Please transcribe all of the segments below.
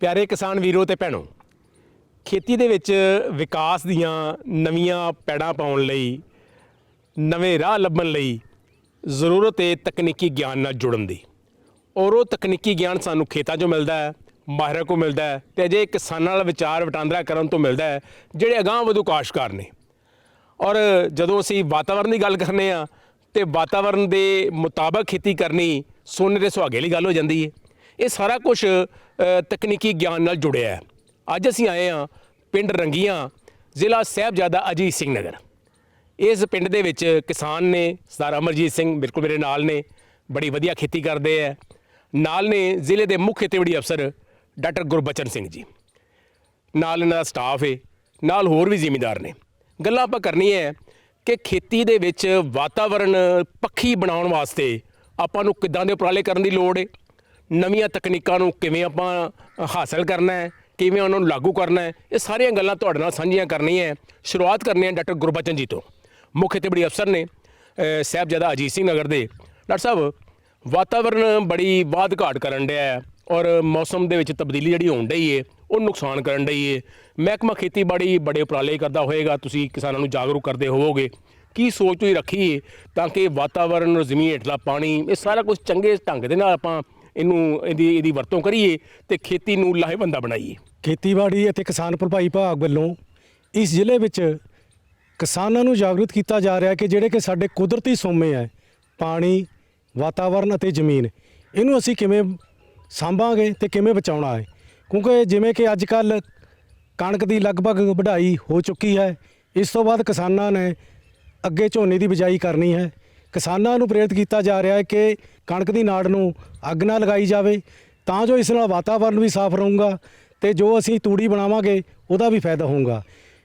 प्यारे किसान वीरों ते भैणों, खेती ਦੇ ਵਿੱਚ ਵਿਕਾਸ ਦੀਆਂ ਨਵੀਆਂ ਪੈੜਾਂ ਪਾਉਣ ਲਈ, ਨਵੇਂ ਰਾਹ ਲੱਭਣ ਲਈ ਜ਼ਰੂਰਤ ਹੈ ਤਕਨੀਕੀ ਗਿਆਨ ਨਾਲ ਜੁੜਨ ਦੀ। ਔਰ ਉਹ ਤਕਨੀਕੀ ਗਿਆਨ ਸਾਨੂੰ ਖੇਤਾਂ 'ਚੋਂ ਮਿਲਦਾ ਹੈ, ਮਾਹਿਰਾਂ ਕੋਲ ਮਿਲਦਾ ਹੈ ਤੇ ਅਜੇ ਕਿਸਾਨਾਂ ਨਾਲ ਵਿਚਾਰ ਵਟਾਂਦਰਾ ਕਰਨ ਤੋਂ ਮਿਲਦਾ ਹੈ ਜਿਹੜੇ ਅਗਾਂਹ ਵਧੂ ਕਾਸ਼ਤਕਾਰ ਨੇ। ਔਰ ਜਦੋਂ ਅਸੀਂ ਵਾਤਾਵਰਣ ਦੀ ਗੱਲ ਕਰਨੇ ਆ ਤੇ ਵਾਤਾਵਰਣ ਦੇ ਮੁਤਾਬਕ ਖੇਤੀ ਕਰਨੀ ਸੋਨੇ ਦੇ ਸੁਹਾਗੇ ਵਾਲੀ ਗੱਲ ਹੋ ਜਾਂਦੀ ਹੈ। ਇਹ ਸਾਰਾ ਕੁਝ ਤਕਨੀਕੀ ਗਿਆਨ ਨਾਲ ਜੁੜਿਆ ਹੈ। ਅੱਜ ਅਸੀਂ ਆਏ ਹਾਂ ਪਿੰਡ ਰੰਗੀਆਂ, ਜ਼ਿਲ੍ਹਾ ਸਾਹਿਬਜ਼ਾਦਾ ਅਜੀਤ ਸਿੰਘ ਨਗਰ। ਇਸ ਪਿੰਡ ਦੇ ਵਿੱਚ ਕਿਸਾਨ ਨੇ ਸਰਦਾਰ ਅਮਰਜੀਤ ਸਿੰਘ ਬਿਲਕੁਲ ਮੇਰੇ ਨਾਲ ਨੇ, ਬੜੀ ਵਧੀਆ ਖੇਤੀ ਕਰਦੇ ਹੈ। ਨਾਲ ਨੇ ਜ਼ਿਲ੍ਹੇ ਦੇ ਮੁੱਖ ਖੇਤੀਬਾੜੀ ਅਫਸਰ ਡਾਕਟਰ ਗੁਰਬਚਨ ਸਿੰਘ ਜੀ, ਨਾਲ ਇਹਨਾਂ ਦਾ ਸਟਾਫ ਹੈ, ਨਾਲ ਹੋਰ ਵੀ ਜ਼ਿਮੀਂਦਾਰ ਨੇ। ਗੱਲਾਂ ਆਪਾਂ ਕਰਨੀਆਂ ਹੈ ਕਿ ਖੇਤੀ ਦੇ ਵਿੱਚ ਵਾਤਾਵਰਣ ਪੱਖੀ ਬਣਾਉਣ ਵਾਸਤੇ ਆਪਾਂ ਨੂੰ ਕਿੱਦਾਂ ਦੇ ਉਪਰਾਲੇ ਕਰਨ ਦੀ ਲੋੜ ਹੈ, ਨਵੀਆਂ ਤਕਨੀਕਾਂ ਨੂੰ ਕਿਵੇਂ ਆਪਾਂ ਹਾਸਲ ਕਰਨਾ ਹੈ, ਕਿਵੇਂ ਉਹਨਾਂ ਨੂੰ ਲਾਗੂ ਕਰਨਾ ਹੈ, ਇਹ ਸਾਰੀਆਂ ਗੱਲਾਂ ਤੁਹਾਡੇ ਨਾਲ ਸਾਂਝੀਆਂ ਕਰਨੀਆਂ ਹੈ। ਸ਼ੁਰੂਆਤ ਕਰਨੀ ਹੈ ਡਾਕਟਰ ਗੁਰਬਚਨ ਜੀ ਤੋਂ, ਮੁੱਖ ਖੇਤੀਬਾੜੀ ਅਫਸਰ ਨੇ ਸਾਹਿਬਜ਼ਾਦਾ ਅਜੀਤ ਸਿੰਘ ਨਗਰ ਦੇ। ਡਾਕਟਰ ਸਾਹਿਬ, ਵਾਤਾਵਰਣ ਬੜੀ ਵਾਧ ਘਾਟ ਕਰਨ ਡਿਆ ਹੈ ਔਰ ਮੌਸਮ ਦੇ ਵਿੱਚ ਤਬਦੀਲੀ ਜਿਹੜੀ ਹੋਣ ਡਈ ਹੈ ਉਹ ਨੁਕਸਾਨ ਕਰਨ ਡਈ ਹੈ। ਮਹਿਕਮਾ ਖੇਤੀਬਾੜੀ ਬੜੇ ਉਪਰਾਲੇ ਕਰਦਾ ਹੋਏਗਾ, ਤੁਸੀਂ ਕਿਸਾਨਾਂ ਨੂੰ ਜਾਗਰੂਕ ਕਰਦੇ ਹੋਵੋਗੇ। ਕੀ ਸੋਚ ਤੁਸੀਂ ਰੱਖੀ ਹੈ ਤਾਂ ਕਿ ਵਾਤਾਵਰਣ, ਜ਼ਮੀਨ ਹੇਠਲਾ ਪਾਣੀ, ਇਹ ਸਾਰਾ ਕੁਝ ਚੰਗੇ ਢੰਗ ਦੇ ਨਾਲ ਆਪਾਂ ਇਹਦੀ ਵਰਤੋਂ ਕਰੀਏ ਤੇ ਖੇਤੀ ਨੂੰ ਲਾਹੇਵੰਦਾ ਬਣਾਈਏ। ਖੇਤੀਬਾੜੀ ਅਤੇ ਕਿਸਾਨ ਭਲਾਈ ਵਿਭਾਗ ਵੱਲੋਂ ਇਸ ਜ਼ਿਲ੍ਹੇ ਵਿੱਚ ਕਿਸਾਨਾਂ ਨੂੰ ਜਾਗਰੂਕ ਕੀਤਾ ਜਾ ਰਿਹਾ ਕਿ ਜਿਹੜੇ ਕਿ ਸਾਡੇ ਕੁਦਰਤੀ ਸੋਮੇ ਹੈ, ਪਾਣੀ, ਵਾਤਾਵਰਨ ਅਤੇ ਜ਼ਮੀਨ, ਇਹਨੂੰ ਅਸੀਂ ਕਿਵੇਂ ਸਾਂਭਾਂਗੇ ਤੇ ਕਿਵੇਂ ਬਚਾਉਣਾ ਹੈ। ਕਿਉਂਕਿ ਜਿਵੇਂ ਕਿ ਅੱਜ ਕੱਲ੍ਹ ਕਣਕ ਦੀ ਲਗਭਗ ਵਢਾਈ ਹੋ ਚੁੱਕੀ ਹੈ, ਇਸ ਤੋਂ ਬਾਅਦ ਕਿਸਾਨਾਂ ਨੇ ਅੱਗੇ ਝੋਨੇ ਦੀ ਬਿਜਾਈ ਕਰਨੀ ਹੈ। ਕਿਸਾਨਾਂ ਨੂੰ ਪ੍ਰੇਰਿਤ ਕੀਤਾ ਜਾ ਰਿਹਾ ਹੈ ਕਿ ਕਣਕ ਦੀ ਨਾੜ ਨੂੰ ਅੱਗ ਨਾ ਲਗਾਈ ਜਾਵੇ ਤਾਂ ਜੋ ਇਸ ਨਾਲ ਵਾਤਾਵਰਨ ਵੀ ਸਾਫ਼ ਰਹੂਗਾ ਤੇ ਜੋ ਅਸੀਂ ਤੂੜੀ ਬਣਾਵਾਂਗੇ ਉਹਦਾ ਵੀ ਫਾਇਦਾ ਹੋਊਗਾ।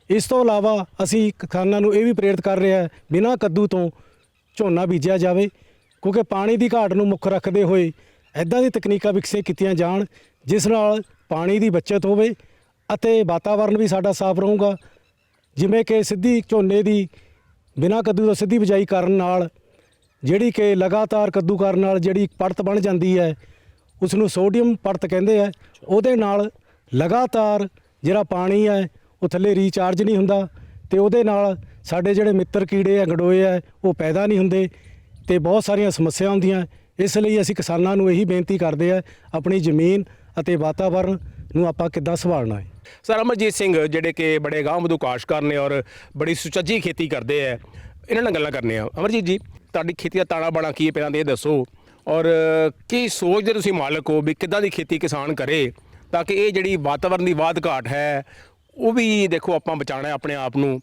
ਇਸ ਤੋਂ ਇਲਾਵਾ ਅਸੀਂ ਕਿਸਾਨਾਂ ਨੂੰ ਇਹ ਵੀ ਪ੍ਰੇਰਿਤ ਕਰ ਰਹੇ ਹਾਂ ਬਿਨਾਂ ਕੱਦੂ ਤੋਂ ਝੋਨਾ ਬੀਜਿਆ ਜਾਵੇ, ਕਿਉਂਕਿ ਪਾਣੀ ਦੀ ਘਾਟ ਨੂੰ ਮੁੱਖ ਰੱਖਦੇ ਹੋਏ ਇੱਦਾਂ ਦੀ ਤਕਨੀਕਾਂ ਵਿਕਸਿਤ ਕੀਤੀਆਂ ਜਾਣ ਜਿਸ ਨਾਲ ਪਾਣੀ ਦੀ ਬਚਤ ਹੋਵੇ ਅਤੇ ਵਾਤਾਵਰਨ ਵੀ ਸਾਡਾ ਸਾਫ਼ ਰਹੂਗਾ। ਜਿਵੇਂ ਕਿ ਸਿੱਧੀ ਝੋਨੇ ਦੀ ਬਿਨਾਂ ਕੱਦੂ ਤੋਂ ਸਿੱਧੀ ਬਿਜਾਈ ਕਰਨ ਨਾਲ ਜਿਹੜੀ ਕਿ ਲਗਾਤਾਰ ਕੱਦੂ ਕਰਨ ਨਾਲ ਜਿਹੜੀ ਪੜਤ ਬਣ ਜਾਂਦੀ ਹੈ ਉਸ ਨੂੰ ਸੋਡੀਅਮ ਪੜਤ ਕਹਿੰਦੇ ਆ। ਉਹਦੇ ਨਾਲ ਲਗਾਤਾਰ ਜਿਹੜਾ ਪਾਣੀ ਹੈ ਉਹ ਥੱਲੇ ਰੀਚਾਰਜ ਨਹੀਂ ਹੁੰਦਾ ਤੇ ਉਹਦੇ ਨਾਲ ਸਾਡੇ ਜਿਹੜੇ ਮਿੱਤਰ ਕੀੜੇ ਆ, ਗੰਡੋਏ ਆ, ਉਹ ਪੈਦਾ ਨਹੀਂ ਹੁੰਦੇ ਤੇ ਬਹੁਤ ਸਾਰੀਆਂ ਸਮੱਸਿਆ ਆਉਂਦੀਆਂ। ਇਸ ਲਈ ਅਸੀਂ ਕਿਸਾਨਾਂ ਨੂੰ ਇਹੀ ਬੇਨਤੀ ਕਰਦੇ ਆ ਆਪਣੀ ਜ਼ਮੀਨ ਅਤੇ ਵਾਤਾਵਰਨ ਨੂੰ ਆਪਾਂ ਕਿੱਦਾਂ ਸੰਭਾਲਣਾ ਹੈ। ਸਰ ਅਮਰਜੀਤ ਸਿੰਘ ਜਿਹੜੇ ਕਿ ਬੜੇ ਅਗਾਂਹ ਵਧੂ ਕਾਸ਼ਤਕਾਰ ਨੇ ਔਰ ਬੜੀ ਸੁਚੱਜੀ ਖੇਤੀ ਕਰਦੇ ਹੈ, ਇਹਨਾਂ ਨਾਲ ਗੱਲਾਂ ਕਰਨੇ ਆ। ਅਮਰਜੀਤ ਜੀ, ਤੁਹਾਡੀ ਖੇਤੀ ਦਾ ਤਾਣਾ ਬਾਣਾ ਕੀ ਹੈ ਪਹਿਲਾਂ ਤਾਂ ਇਹ ਦੱਸੋ, ਔਰ ਕੀ ਸੋਚਦੇ ਤੁਸੀਂ ਮਾਲਕ ਹੋ ਵੀ ਕਿੱਦਾਂ ਦੀ ਖੇਤੀ ਕਿਸਾਨ ਕਰੇ ਤਾਂ ਕਿ ਇਹ ਜਿਹੜੀ ਵਾਤਾਵਰਨ ਦੀ ਵਾਧ ਘਾਟ ਹੈ ਉਹ ਵੀ ਦੇਖੋ ਆਪਾਂ ਬਚਾਉਣਾ ਆਪਣੇ ਆਪ ਨੂੰ।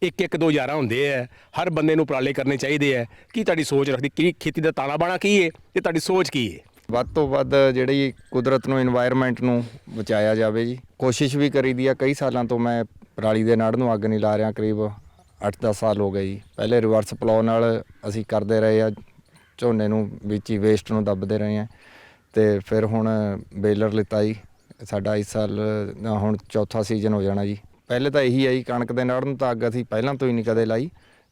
ਇੱਕ ਦੋ ਹਜ਼ਾਰਾਂ ਹੁੰਦੇ ਹੈ, ਹਰ ਬੰਦੇ ਨੂੰ ਉਪਰਾਲੇ ਕਰਨੇ ਚਾਹੀਦੇ ਹੈ। ਕੀ ਤੁਹਾਡੀ ਸੋਚ ਰੱਖਦੀ, ਕੀ ਖੇਤੀ ਦਾ ਤਾਣਾ ਬਾਣਾ ਕੀ ਹੈ ਤੇ ਤੁਹਾਡੀ ਸੋਚ ਕੀ ਹੈ? ਵੱਧ ਤੋਂ ਵੱਧ ਜਿਹੜੀ ਕੁਦਰਤ ਨੂੰ, ਇਨਵਾਇਰਮੈਂਟ ਨੂੰ ਬਚਾਇਆ ਜਾਵੇ ਜੀ। ਕੋਸ਼ਿਸ਼ ਵੀ ਕਰੀਦੀ ਆ। ਕਈ ਸਾਲਾਂ ਤੋਂ ਮੈਂ ਪਰਾਲੀ ਦੇ ਨਾੜ ਨੂੰ ਅੱਗ ਨਹੀਂ ਲਾ ਰਿਹਾ, ਕਰੀਬ 8-10 ਸਾਲ ਹੋ ਗਏ ਜੀ। ਪਹਿਲੇ ਰਿਵਰਸ ਪਲਾਉ ਨਾਲ ਅਸੀਂ ਕਰਦੇ ਰਹੇ ਆ, ਝੋਨੇ ਨੂੰ ਵਿੱਚ ਹੀ ਵੇਸਟ ਨੂੰ ਦੱਬਦੇ ਰਹੇ ਆ ਤੇ ਫਿਰ ਹੁਣ ਬੇਲਰ ਲਿੱਤਾ ਜੀ। ਸਾਡਾ ਇਸ ਸਾਲ ਹੁਣ ਚੌਥਾ ਸੀਜ਼ਨ ਹੋ ਜਾਣਾ ਜੀ। ਪਹਿਲੇ ਤਾਂ ਇਹੀ ਹੈ ਜੀ, ਕਣਕ ਦੇ ਨਾੜ ਨੂੰ ਤਾਂ ਅੱਗ ਅਸੀਂ ਪਹਿਲਾਂ ਤੋਂ ਹੀ ਨਹੀਂ ਕਦੇ ਲਾਈ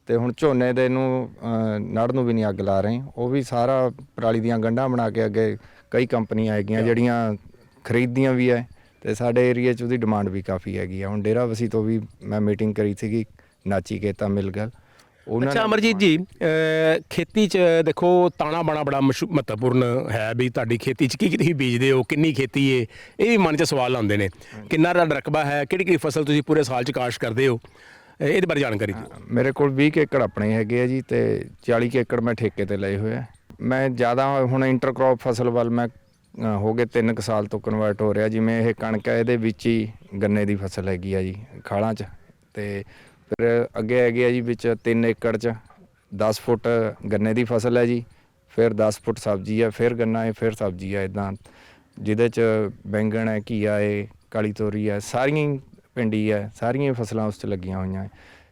ਤੇ ਹੁਣ ਝੋਨੇ ਦੇ ਨੂੰ ਨਾੜ ਨੂੰ ਵੀ ਨਹੀਂ ਅੱਗ ਲਾ ਰਹੇ। ਉਹ ਵੀ ਸਾਰਾ ਪਰਾਲੀ ਦੀਆਂ ਗੰਢਾਂ ਬਣਾ ਕੇ ਅੱਗੇ ਕਈ ਕੰਪਨੀਆਂ ਹੈਗੀਆਂ ਜਿਹੜੀਆਂ ਖਰੀਦਦੀਆਂ ਵੀ ਹੈ ਤੇ ਸਾਡੇ ਏਰੀਏ 'ਚ ਉਹਦੀ ਡਿਮਾਂਡ ਵੀ ਕਾਫੀ ਹੈਗੀ ਆ। ਹੁਣ ਡੇਰਾਬੱਸੀ ਤੋਂ ਵੀ ਮੈਂ ਮੀਟਿੰਗ ਕਰੀ ਸੀਗੀ, ਨਾਚੀਕੇਤਾ ਮਿਲ ਗਿਆ ਉਹਨਾਂ। ਅੱਛਾ ਅਮਰਜੀਤ ਜੀ, ਖੇਤੀ 'ਚ ਦੇਖੋ ਤਾਣਾ ਬਾਣਾ ਬੜਾ ਮਹੱਤਵਪੂਰਨ ਹੈ ਵੀ ਤੁਹਾਡੀ ਖੇਤੀ 'ਚ ਕੀ ਤੁਸੀਂ ਬੀਜਦੇ ਹੋ, ਕਿੰਨੀ ਖੇਤੀ ਹੈ, ਇਹ ਵੀ ਮਨ 'ਚ ਸਵਾਲ ਆਉਂਦੇ ਨੇ। ਕਿੰਨਾ ਦਾ ਰਕਬਾ ਹੈ, ਕਿਹੜੀ ਫਸਲ ਤੁਸੀਂ ਪੂਰੇ ਸਾਲ 'ਚ ਕਾਸ਼ਤ ਕਰਦੇ ਹੋ, ਇਹਦੇ ਬਾਰੇ ਜਾਣਕਾਰੀ ਦਿਓ। ਮੇਰੇ ਕੋਲ 20 ਏਕੜ ਆਪਣੇ ਹੈਗੇ ਆ ਜੀ ਤੇ 40 ਏਕੜ ਮੈਂ ਠੇਕੇ ਤੇ ਲਏ ਹੋਏ ਆ। ਮੈਂ ਜ਼ਿਆਦਾ ਹੁਣ ਇੰਟਰਕ੍ਰੌਪ ਫਸਲ ਵੱਲ ਮੈਂ ਹੋ ਗਏ 3 ਕੁ ਸਾਲ ਤੋਂ ਕਨਵਰਟ ਹੋ ਰਿਹਾ। ਜਿਵੇਂ ਇਹ ਕਣਕ ਹੈ, ਇਹਦੇ ਵਿੱਚ ਹੀ ਗੰਨੇ ਦੀ ਫਸਲ ਹੈਗੀ ਆ ਜੀ ਖਾਲਾਂ 'ਚ, ਤੇ ਫਿਰ ਅੱਗੇ ਹੈਗੇ ਆ ਜੀ ਵਿੱਚ 3 ਏਕੜ 'ਚ 10 ਫੁੱਟ ਗੰਨੇ ਦੀ ਫਸਲ ਹੈ ਜੀ, ਫਿਰ 10 ਫੁੱਟ ਸਬਜ਼ੀ ਹੈ, ਫਿਰ ਗੰਨਾ ਹੈ, ਫਿਰ ਸਬਜ਼ੀ ਹੈ, ਇੱਦਾਂ ਜਿਹਦੇ 'ਚ ਬੈਂਗਣ ਹੈ, ਘੀਆ ਹੈ, ਕਾਲੀ ਤੋਰੀ ਹੈ, ਸਾਰੀਆਂ ਭਿੰਡੀ ਹੈ, ਸਾਰੀਆਂ ਫਸਲਾਂ ਉਸ 'ਚ ਲੱਗੀਆਂ ਹੋਈਆਂ।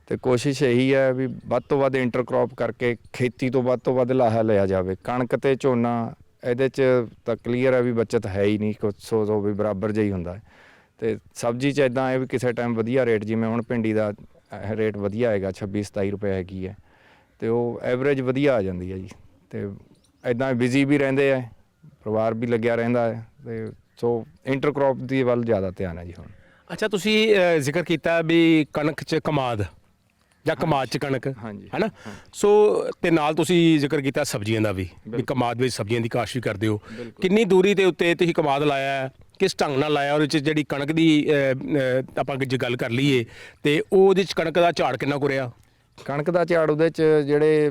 ਤੇ ਕੋਸ਼ਿਸ਼ ਇਹੀ ਹੈ ਵੀ ਵੱਧ ਤੋਂ ਵੱਧ ਇੰਟਰਕ੍ਰੌਪ ਕਰਕੇ ਖੇਤੀ ਤੋਂ ਵੱਧ ਲਾਹਾ ਲਿਆ ਜਾਵੇ। ਕਣਕ ਤੇ ਝੋਨਾ ਇਹਦੇ 'ਚ ਤਾਂ ਕਲੀਅਰ ਹੈ ਵੀ ਬੱਚਤ ਹੈ ਹੀ ਨਹੀਂ, ਕੁਛ ਸੋ ਵੀ ਬਰਾਬਰ ਜਿਹਾ ਹੀ ਹੁੰਦਾ ਹੈ। ਤੇ ਸਬਜ਼ੀ 'ਚ ਇੱਦਾਂ ਹੈ ਵੀ ਕਿਸੇ ਟਾਈਮ ਵਧੀਆ ਰੇਟ, ਜਿਵੇਂ ਹੁਣ ਭਿੰਡੀ ਦਾ ਰੇਟ ਵਧੀਆ ਹੈਗਾ 26-27 ਰੁਪਏ ਹੈਗੀ ਹੈ ਤੇ ਉਹ ਐਵਰੇਜ ਵਧੀਆ ਆ ਜਾਂਦੀ ਹੈ ਜੀ। ਤੇ ਇੱਦਾਂ ਬਿਜ਼ੀ ਵੀ ਰਹਿੰਦੇ ਹੈ, ਪਰਿਵਾਰ ਵੀ ਲੱਗਿਆ ਰਹਿੰਦਾ ਹੈ ਤੇ ਸੋ ਇੰਟਰਕ੍ਰੌਪ ਦੀ ਵੱਲ ਜ਼ਿਆਦਾ ਧਿਆਨ ਹੈ ਜੀ ਹੁਣ। ਅੱਛਾ, ਤੁਸੀਂ ਜ਼ਿਕਰ ਕੀਤਾ ਵੀ ਕਣਕ 'ਚ ਕਮਾਦ ਜਾਂ ਕਮਾਦ 'ਚ ਕਣਕ, ਹਾਂਜੀ। ਹੈ ਨਾ? ਸੋ ਤੇ ਨਾਲ ਤੁਸੀਂ ਜ਼ਿਕਰ ਕੀਤਾ ਸਬਜ਼ੀਆਂ ਦਾ ਵੀ ਕਮਾਦ ਵਿੱਚ ਸਬਜ਼ੀਆਂ ਦੀ ਕਾਸ਼ਤ ਵੀ ਕਰਦੇ ਹੋ। ਕਿੰਨੀ ਦੂਰੀ ਦੇ ਉੱਤੇ ਤੁਸੀਂ ਕਮਾਦ ਲਾਇਆ ਹੈ, ਕਿਸ ਢੰਗ ਨਾਲ ਲਾਇਆ, ਉਹਦੇ 'ਚ ਜਿਹੜੀ ਕਣਕ ਦੀ ਆਪਾਂ ਜੇ ਗੱਲ ਕਰ ਲਈਏ ਤੇ ਉਹਦੇ 'ਚ ਕਣਕ ਦਾ ਝਾੜ ਕਿੰਨਾ ਕੁ ਰਿਹਾ? ਕਣਕ ਦਾ ਝਾੜ ਉਹਦੇ 'ਚ ਜਿਹੜੇ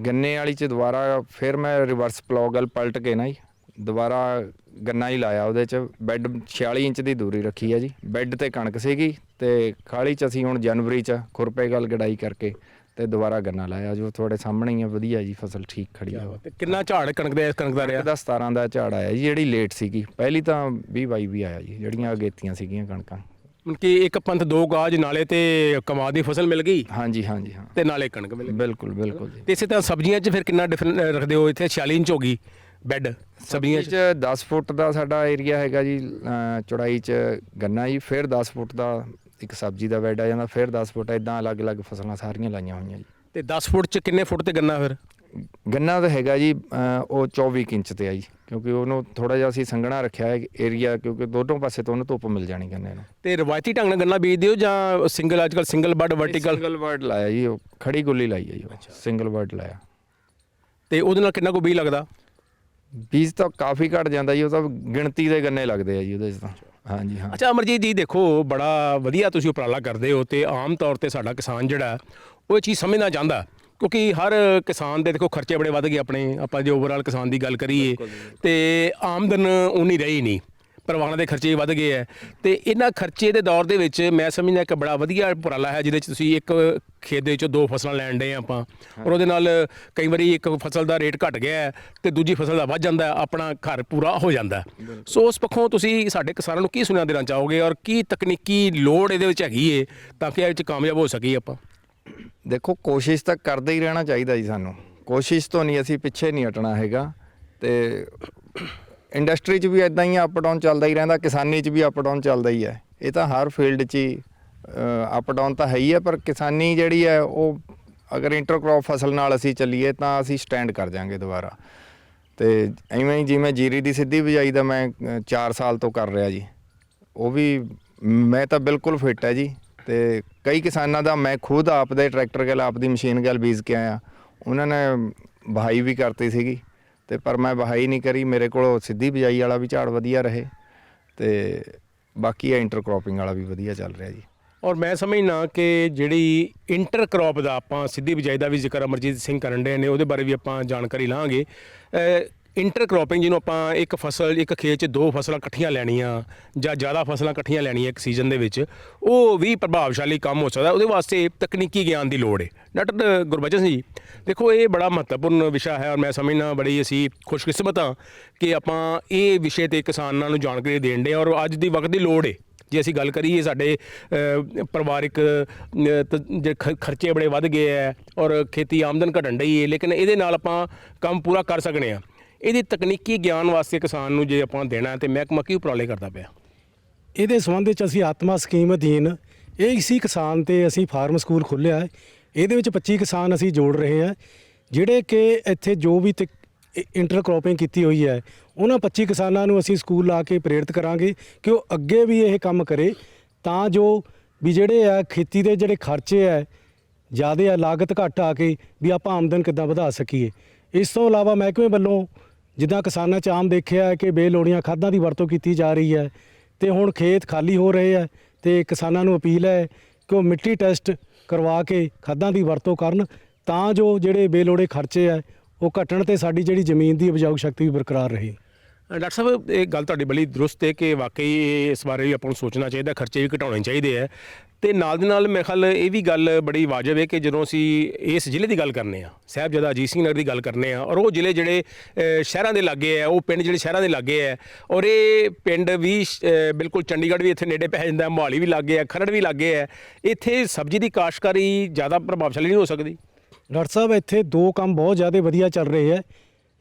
ਗੰਨੇ ਵਾਲੀ 'ਚ ਦੁਬਾਰਾ ਫਿਰ ਮੈਂ ਰਿਵਰਸ ਪਲੌਗਲ ਪਲਟ ਕੇ ਨਾ ਜੀ ਦੁਬਾਰਾ ਗੰਨਾ ਹੀ ਲਾਇਆ। ਉਹਦੇ 'ਚ ਬੈੱਡ 46 ਇੰਚ ਦੀ ਦੂਰੀ ਰੱਖੀ ਹੈ ਜੀ। ਬੈੱਡ ਤੇ ਕਣਕ ਸੀਗੀ ਤੇ ਖਾਲੀ 'ਚ ਅਸੀਂ ਹੁਣ ਜਨਵਰੀ 'ਚ ਖੁਰਪੇ ਗੱਲ ਗਡਾਈ ਕਰਕੇ ਤੇ ਦੁਬਾਰਾ ਗੰਨਾ ਲਾਇਆ, ਜੋ ਤੁਹਾਡੇ ਸਾਹਮਣੇ ਹੀ ਆ। ਵਧੀਆ ਜੀ, ਫਸਲ ਠੀਕ ਖੜੀ ਆ। ਤੇ ਕਿੰਨਾ ਝਾੜ ਕਣਕ ਦਾ ਰਿਹਾ? ਦਾ 17 ਦਾ ਝਾੜ ਆਇਆ ਜੀ, ਜਿਹੜੀ ਲੇਟ ਸੀਗੀ। ਪਹਿਲੀ ਤਾਂ 20-22 ਵੀ ਆਇਆ ਜੀ, ਜਿਹੜੀਆਂ ਅਗੇਤੀਆਂ ਸੀਗੀਆਂ ਕਣਕਾਂ। ਕਿ ਇੱਕ ਪੰਥ ਦੋ ਕਾਜ, ਨਾਲੇ ਤੇ ਕਮਾਦ ਦੀ ਫਸਲ ਮਿਲ ਗਈ, ਹਾਂਜੀ ਹਾਂਜੀ ਹਾਂ, ਤੇ ਨਾਲੇ ਕਣਕ ਮਿਲ ਗਈ। ਬਿਲਕੁਲ ਬਿਲਕੁਲ ਜੀ। ਤੇ ਇਸੇ ਤਰ੍ਹਾਂ ਸਬਜ਼ੀਆਂ 'ਚ ਫਿਰ ਕਿੰਨਾ ਡਿਫਰੈਂਟ ਰੱਖਦੇ ਹੋ? ਇੱਥੇ 46 ਇੰਚ ਹੋ ਗਈ ਬੈੱਡ ਸਬਜ਼ੀਆਂ 'ਚ। 10 ਫੁੱਟ ਦਾ ਸਾਡਾ ਏਰੀਆ ਹੈਗਾ ਜੀ ਚੌੜਾਈ 'ਚ ਗੰਨਾ ਜੀ, ਫਿਰ 10 ਫੁੱਟ ਦਾ ਇੱਕ ਸਬਜ਼ੀ ਦਾ ਬੈੱਡ ਆ ਜਾਂਦਾ, ਫਿਰ 10 ਫੁੱਟ ਇੱਦਾਂ ਅਲੱਗ-ਅਲੱਗ ਫਸਲਾਂ ਸਾਰੀਆਂ ਲਾਈਆਂ ਹੋਈਆਂ ਜੀ। ਤੇ 10 ਫੁੱਟ 'ਚ ਕਿੰਨੇ ਫੁੱਟ ਤੇ ਗੰਨਾ ਫਿਰ? ਗੰਨਾ ਤਾਂ ਹੈਗਾ ਜੀ ਉਹ 24 ਇੰਚ ਤੇ ਆ ਜੀ, ਕਿਉਂਕਿ ਉਹਨੂੰ ਥੋੜਾ ਜਿਹਾ ਅਸੀਂ ਸੰਘਣਾ ਰੱਖਿਆ ਹੈ ਏਰੀਆ, ਕਿਉਂਕਿ ਦੋਨੋਂ ਪਾਸੇ ਤੋਂ ਉਹਨੂੰ ਧੁੱਪ ਮਿਲ ਜਾਣੀ ਗੰਨੇ ਨੂੰ। ਤੇ ਰਵਾਇਤੀ ਢੰਗ ਨਾਲ ਗੰਨਾ ਬੀਜਦੇ ਹੋ ਜਾਂ ਸਿੰਗਲ? ਅੱਜ ਕੱਲ੍ਹ single bird vertical? Single bird ਲਾਇਆ ਜੀ, ਉਹ ਖੜੀ ਗੁੱਲੀ ਲਾਈ ਹੈ ਜੀ, ਉਹ ਸਿੰਗਲ ਬਰਡ ਲਾਇਆ। ਤੇ ਉਹਦੇ ਨਾਲ ਕਿੰਨਾ ਕੁ ਬੀਜ ਲੱਗਦਾ? ਬੀਜ ਤਾਂ ਕਾਫੀ ਘੱਟ ਜਾਂਦਾ ਜੀ, ਉਹ ਤਾਂ ਗਿਣਤੀ ਦੇ ਗੰਨੇ ਲੱਗਦੇ ਆ ਜੀ ਉਹਦੇ 'ਚ ਤਾਂ। ਹਾਂਜੀ ਹਾਂ। ਅੱਛਾ ਅਮਰਜੀਤ ਜੀ, ਦੇਖੋ ਬੜਾ ਵਧੀਆ ਤੁਸੀਂ ਉਪਰਾਲਾ ਕਰਦੇ ਹੋ ਤੇ ਆਮ ਤੌਰ ਤੇ ਸਾਡਾ ਕਿਸਾਨ ਜਿਹੜਾ ਉਹ ਇਹ ਚੀਜ਼ ਸਮਝਣਾ ਚਾਹੁੰਦਾ, ਕਿਉਂਕਿ ਹਰ ਕਿਸਾਨ ਦੇ ਦੇਖੋ ਖਰਚੇ ਬੜੇ ਵੱਧ ਗਏ ਆਪਣੇ। ਆਪਾਂ ਜੇ ਓਵਰਆਲ ਕਿਸਾਨ ਦੀ ਗੱਲ ਕਰੀਏ ਤੇ ਆਮਦਨ ਉਨੀ ਰਹੀ ਨਹੀਂ, ਪਰਿਵਾਰਾਂ ਦੇ ਖਰਚੇ ਵੱਧ ਗਏ ਹੈ। ਤੇ ਇਹਨਾਂ ਖਰਚੇ ਦੇ ਦੌਰ ਦੇ ਵਿੱਚ ਮੈਂ ਸਮਝਦਾ ਇੱਕ ਬੜਾ ਵਧੀਆ ਉਪਰਾਲਾ ਹੈ, ਜਿਹਦੇ 'ਚ ਤੁਸੀਂ ਇੱਕ ਖੇਤ ਦੇ ਵਿੱਚੋਂ 2 ਫਸਲਾਂ ਲੈਣ ਦੇ ਆਪਾਂ, ਔਰ ਉਹਦੇ ਨਾਲ ਕਈ ਵਾਰੀ ਇੱਕ ਫਸਲ ਦਾ ਰੇਟ ਘਟ ਗਿਆ ਹੈ ਤੇ ਦੂਜੀ ਫਸਲ ਦਾ ਵੱਧ ਜਾਂਦਾ, ਆਪਣਾ ਘਰ ਪੂਰਾ ਹੋ ਜਾਂਦਾ। ਸੋ ਉਸ ਪੱਖੋਂ ਤੁਸੀਂ ਸਾਡੇ ਕਿਸਾਨਾਂ ਨੂੰ ਕੀ ਸੁਨੇਹਾ ਦੇਣਾ ਚਾਹੋਗੇ, ਔਰ ਕੀ ਤਕਨੀਕੀ ਲੋੜ ਇਹਦੇ ਵਿੱਚ ਹੈਗੀ ਏ ਤਾਂ ਕਿ ਇਹ ਵਿੱਚ ਕਾਮਯਾਬ ਹੋ ਸਕੀਏ ਆਪਾਂ? ਦੇਖੋ, ਕੋਸ਼ਿਸ਼ ਤਾਂ ਕਰਦੇ ਹੀ ਰਹਿਣਾ ਚਾਹੀਦਾ ਜੀ ਸਾਨੂੰ। ਕੋਸ਼ਿਸ਼ ਤੋਂ ਨਹੀਂ, ਅਸੀਂ ਪਿੱਛੇ ਨਹੀਂ ਹਟਣਾ ਹੈਗਾ। ਤੇ ਇੰਡਸਟਰੀ 'ਚ ਵੀ ਇਦਾਂ ਹੀ ਅਪ ਡਾਊਨ ਚੱਲਦਾ ਹੀ ਰਹਿੰਦਾ, ਕਿਸਾਨੀ 'ਚ ਵੀ ਅਪ ਡਾਊਨ ਚੱਲਦਾ ਹੀ ਹੈ। ਇਹ ਤਾਂ ਹਰ ਫੀਲਡ 'ਚ ਹੀ ਅਪ ਡਾਊਨ ਤਾਂ ਹੈ ਹੀ ਹੈ, ਪਰ ਕਿਸਾਨੀ ਜਿਹੜੀ ਹੈ ਉਹ ਅਗਰ ਇੰਟਰਕ੍ਰੌਪ ਫਸਲ ਨਾਲ ਅਸੀਂ ਚੱਲੀਏ ਤਾਂ ਅਸੀਂ ਸਟੈਂਡ ਕਰ ਜਾਵਾਂਗੇ ਦੁਬਾਰਾ। ਤੇ ਐਵੇਂ ਹੀ ਜਿਵੇਂ ਜੀਰੀ ਦੀ ਸਿੱਧੀ ਬਿਜਾਈ ਦਾ ਮੈਂ 4 ਸਾਲ ਤੋਂ ਕਰ ਰਿਹਾ ਜੀ, ਉਹ ਵੀ ਮੈਂ ਤਾਂ ਬਿਲਕੁਲ ਫਿੱਟ ਹੈ ਜੀ। ਤੇ ਕਈ ਕਿਸਾਨਾਂ ਦਾ ਮੈਂ ਖੁਦ ਆਪਦੇ ਟਰੈਕਟਰ ਗੱਲ ਆਪਦੀ ਮਸ਼ੀਨ ਗੱਲ ਬੀਜ ਕੇ ਆਇਆ, ਉਹਨਾਂ ਨੇ ਵਹਾਈ ਵੀ ਕਰਤੀ ਸੀਗੀ ਤੇ ਪਰ ਮੈਂ ਵਹਾਈ ਨਹੀਂ ਕਰੀ। ਮੇਰੇ ਕੋਲ ਸਿੱਧੀ ਬਿਜਾਈ ਵਾਲਾ ਵੀ ਝਾੜ ਵਧੀਆ ਰਹੇ ਤੇ ਬਾਕੀ ਇਹ ਇੰਟਰਕ੍ਰੌਪਿੰਗ ਵਾਲਾ ਵੀ ਵਧੀਆ ਚੱਲ ਰਿਹਾ ਜੀ। ਔਰ ਮੈਂ ਸਮਝਣਾ ਕਿ ਜਿਹੜੀ ਇੰਟਰਕ੍ਰੌਪ ਦਾ ਆਪਾਂ ਸਿੱਧੀ ਬਿਜਾਈ ਦਾ ਵੀ ਜ਼ਿਕਰ ਅਮਰਜੀਤ ਸਿੰਘ ਕਰਨ ਦੇ ਨੇ, ਉਹਦੇ ਬਾਰੇ ਵੀ ਆਪਾਂ ਜਾਣਕਾਰੀ ਲਾਂਗੇ। ਇੰਟਰਕ੍ਰੌਪਿੰਗ ਜਿਹਨੂੰ ਆਪਾਂ ਇੱਕ ਫਸਲ, ਇੱਕ ਖੇਤ 'ਚ 2 ਫਸਲਾਂ ਇਕੱਠੀਆਂ ਲੈਣੀਆਂ ਜਾਂ ਜ਼ਿਆਦਾ ਫਸਲਾਂ ਇਕੱਠੀਆਂ ਲੈਣੀਆਂ ਇੱਕ ਸੀਜ਼ਨ ਦੇ ਵਿੱਚ, ਉਹ ਵੀ ਪ੍ਰਭਾਵਸ਼ਾਲੀ ਕੰਮ ਹੋ ਸਕਦਾ। ਉਹਦੇ ਵਾਸਤੇ ਤਕਨੀਕੀ ਗਿਆਨ ਦੀ ਲੋੜ ਹੈ। ਡਾਕਟਰ ਗੁਰਬਚਨ ਸਿੰਘ ਜੀ, ਦੇਖੋ ਇਹ ਬੜਾ ਮਹੱਤਵਪੂਰਨ ਵਿਸ਼ਾ ਹੈ, ਔਰ ਮੈਂ ਸਮਝਣਾ ਬੜੀ ਅਸੀਂ ਖੁਸ਼ਕਿਸਮਤ ਹਾਂ ਕਿ ਆਪਾਂ ਇਹ ਵਿਸ਼ੇ 'ਤੇ ਕਿਸਾਨਾਂ ਨੂੰ ਜਾਣਕਾਰੀ ਦੇਣ ਦੇ, ਔਰ ਅੱਜ ਦੀ ਵਕਤ ਦੀ ਲੋੜ ਹੈ। ਜੇ ਅਸੀਂ ਗੱਲ ਕਰੀਏ ਸਾਡੇ ਪਰਿਵਾਰਿਕ ਜੇ ਖਰਚੇ ਬੜੇ ਵੱਧ ਗਏ ਹੈ ਔਰ ਖੇਤੀ ਆਮਦਨ ਘਟਣ ਡਈ ਹੈ, ਲੇਕਿਨ ਇਹਦੇ ਨਾਲ ਆਪਾਂ ਕੰਮ ਪੂਰਾ ਕਰ ਸਕਦੇ ਹਾਂ। ਇਹਦੀ ਤਕਨੀਕੀ ਗਿਆਨ ਵਾਸਤੇ ਕਿਸਾਨ ਨੂੰ ਜੇ ਆਪਾਂ ਦੇਣਾ ਤੇ ਮਹਿਕਮਾ ਕੀ ਉਪਰਾਲੇ ਕਰਦਾ ਪਿਆ? ਇਹਦੇ ਸੰਬੰਧ ਵਿੱਚ ਅਸੀਂ ਆਤਮਾ ਸਕੀਮ ਅਧੀਨ ਇਹ ਇਸੀ ਕਿਸਾਨ ਤੇ ਅਸੀਂ ਫਾਰਮ ਸਕੂਲ ਖੋਲ੍ਹਿਆ ਹੈ। ਇਹਦੇ ਵਿੱਚ 25 ਕਿਸਾਨ ਅਸੀਂ ਜੋੜ ਰਹੇ ਹਾਂ, ਜਿਹੜੇ ਕਿ ਇੱਥੇ ਜੋ ਵੀ ਇੰਟਰਕ੍ਰੌਪਿੰਗ ਕੀਤੀ ਹੋਈ ਹੈ ਉਹਨਾਂ 25 ਕਿਸਾਨਾਂ ਨੂੰ ਅਸੀਂ ਸਕੂਲ ਲਾ ਕੇ ਪ੍ਰੇਰਿਤ ਕਰਾਂਗੇ ਕਿ ਉਹ ਅੱਗੇ ਵੀ ਇਹ ਕੰਮ ਕਰੇ, ਤਾਂ ਜੋ ਵੀ ਜਿਹੜੇ ਆ ਖੇਤੀ ਦੇ ਜਿਹੜੇ ਖਰਚੇ ਹੈ ਜ਼ਿਆਦਾ ਆ, ਲਾਗਤ ਘੱਟ ਆ ਕੇ ਵੀ ਆਪਾਂ ਆਮਦਨ ਕਿੱਦਾਂ ਵਧਾ ਸਕੀਏ। ਇਸ ਤੋਂ ਇਲਾਵਾ ਮਹਿਕਮੇ ਵੱਲੋਂ ਜਿੱਦਾਂ ਕਿਸਾਨਾਂ 'ਚ ਆਮ ਦੇਖਿਆ ਹੈ ਕਿ ਬੇਲੋੜੀਆਂ ਖਾਦਾਂ ਦੀ ਵਰਤੋਂ ਕੀਤੀ ਜਾ ਰਹੀ ਹੈ ਤੇ ਹੁਣ ਖੇਤ ਖਾਲੀ ਹੋ ਰਹੇ ਹੈ, ਤੇ ਕਿਸਾਨਾਂ ਨੂੰ ਅਪੀਲ ਹੈ ਕਿ ਉਹ ਮਿੱਟੀ ਟੈਸਟ ਕਰਵਾ ਕੇ ਖਾਦਾਂ ਦੀ ਵਰਤੋਂ ਕਰਨ, ਤਾਂ ਜੋ ਜਿਹੜੇ ਬੇਲੋੜੇ ਖਰਚੇ ਹੈ ਉਹ ਘਟਣ ਤੇ ਸਾਡੀ ਜਿਹੜੀ ਜ਼ਮੀਨ ਦੀ ਉਪਜਾਊ ਸ਼ਕਤੀ ਵੀ ਬਰਕਰਾਰ ਰਹੇ। ਡਾਕਟਰ ਸਾਹਿਬ, ਇਹ ਗੱਲ ਤੁਹਾਡੀ ਬੜੀ ਦਰੁਸਤ ਹੈ ਕਿ ਵਾਕਈ ਇਸ ਬਾਰੇ ਵੀ ਆਪਾਂ ਨੂੰ ਸੋਚਣਾ ਚਾਹੀਦਾ, ਖਰਚੇ ਵੀ ਘਟਾਉਣੇ ਚਾਹੀਦੇ ਹੈ। ਤੇ ਨਾਲ ਦੇ ਨਾਲ ਮੇਰੇ ਖਿਆਲ ਇਹ ਵੀ ਗੱਲ ਬੜੀ ਵਾਜਬ ਹੈ ਕਿ ਜਦੋਂ ਅਸੀਂ ਇਸ ਜ਼ਿਲ੍ਹੇ ਦੀ ਗੱਲ ਕਰਨੇ ਆ, ਸਾਹਿਬਜ਼ਾਦਾ ਅਜੀਤ ਸਿੰਘ ਨਗਰ ਦੀ ਗੱਲ ਕਰਨੇ ਆ, ਔਰ ਉਹ ਜ਼ਿਲ੍ਹੇ ਜਿਹੜੇ ਸ਼ਹਿਰਾਂ ਦੇ ਲਾਗੇ ਹੈ, ਉਹ ਪਿੰਡ ਜਿਹੜੇ ਸ਼ਹਿਰਾਂ ਦੇ ਲਾਗੇ ਹੈ, ਔਰ ਇਹ ਪਿੰਡ ਵੀ ਬਿਲਕੁਲ ਚੰਡੀਗੜ੍ਹ ਵੀ ਇੱਥੇ ਨੇੜੇ ਪੈ ਜਾਂਦਾ, ਮੋਹਾਲੀ ਵੀ ਲਾਗੇ ਹੈ, ਖਰੜ ਵੀ ਲਾਗੇ ਹੈ, ਇੱਥੇ ਸਬਜ਼ੀ ਦੀ ਕਾਸ਼ਤਕਾਰੀ ਜ਼ਿਆਦਾ ਪ੍ਰਭਾਵਸ਼ਾਲੀ ਨਹੀਂ ਹੋ ਸਕਦੀ? ਡਾਕਟਰ ਸਾਹਿਬ, ਇੱਥੇ 2 ਕੰਮ ਬਹੁਤ ਜ਼ਿਆਦਾ ਵਧੀਆ ਚੱਲ ਰਹੇ ਹੈ,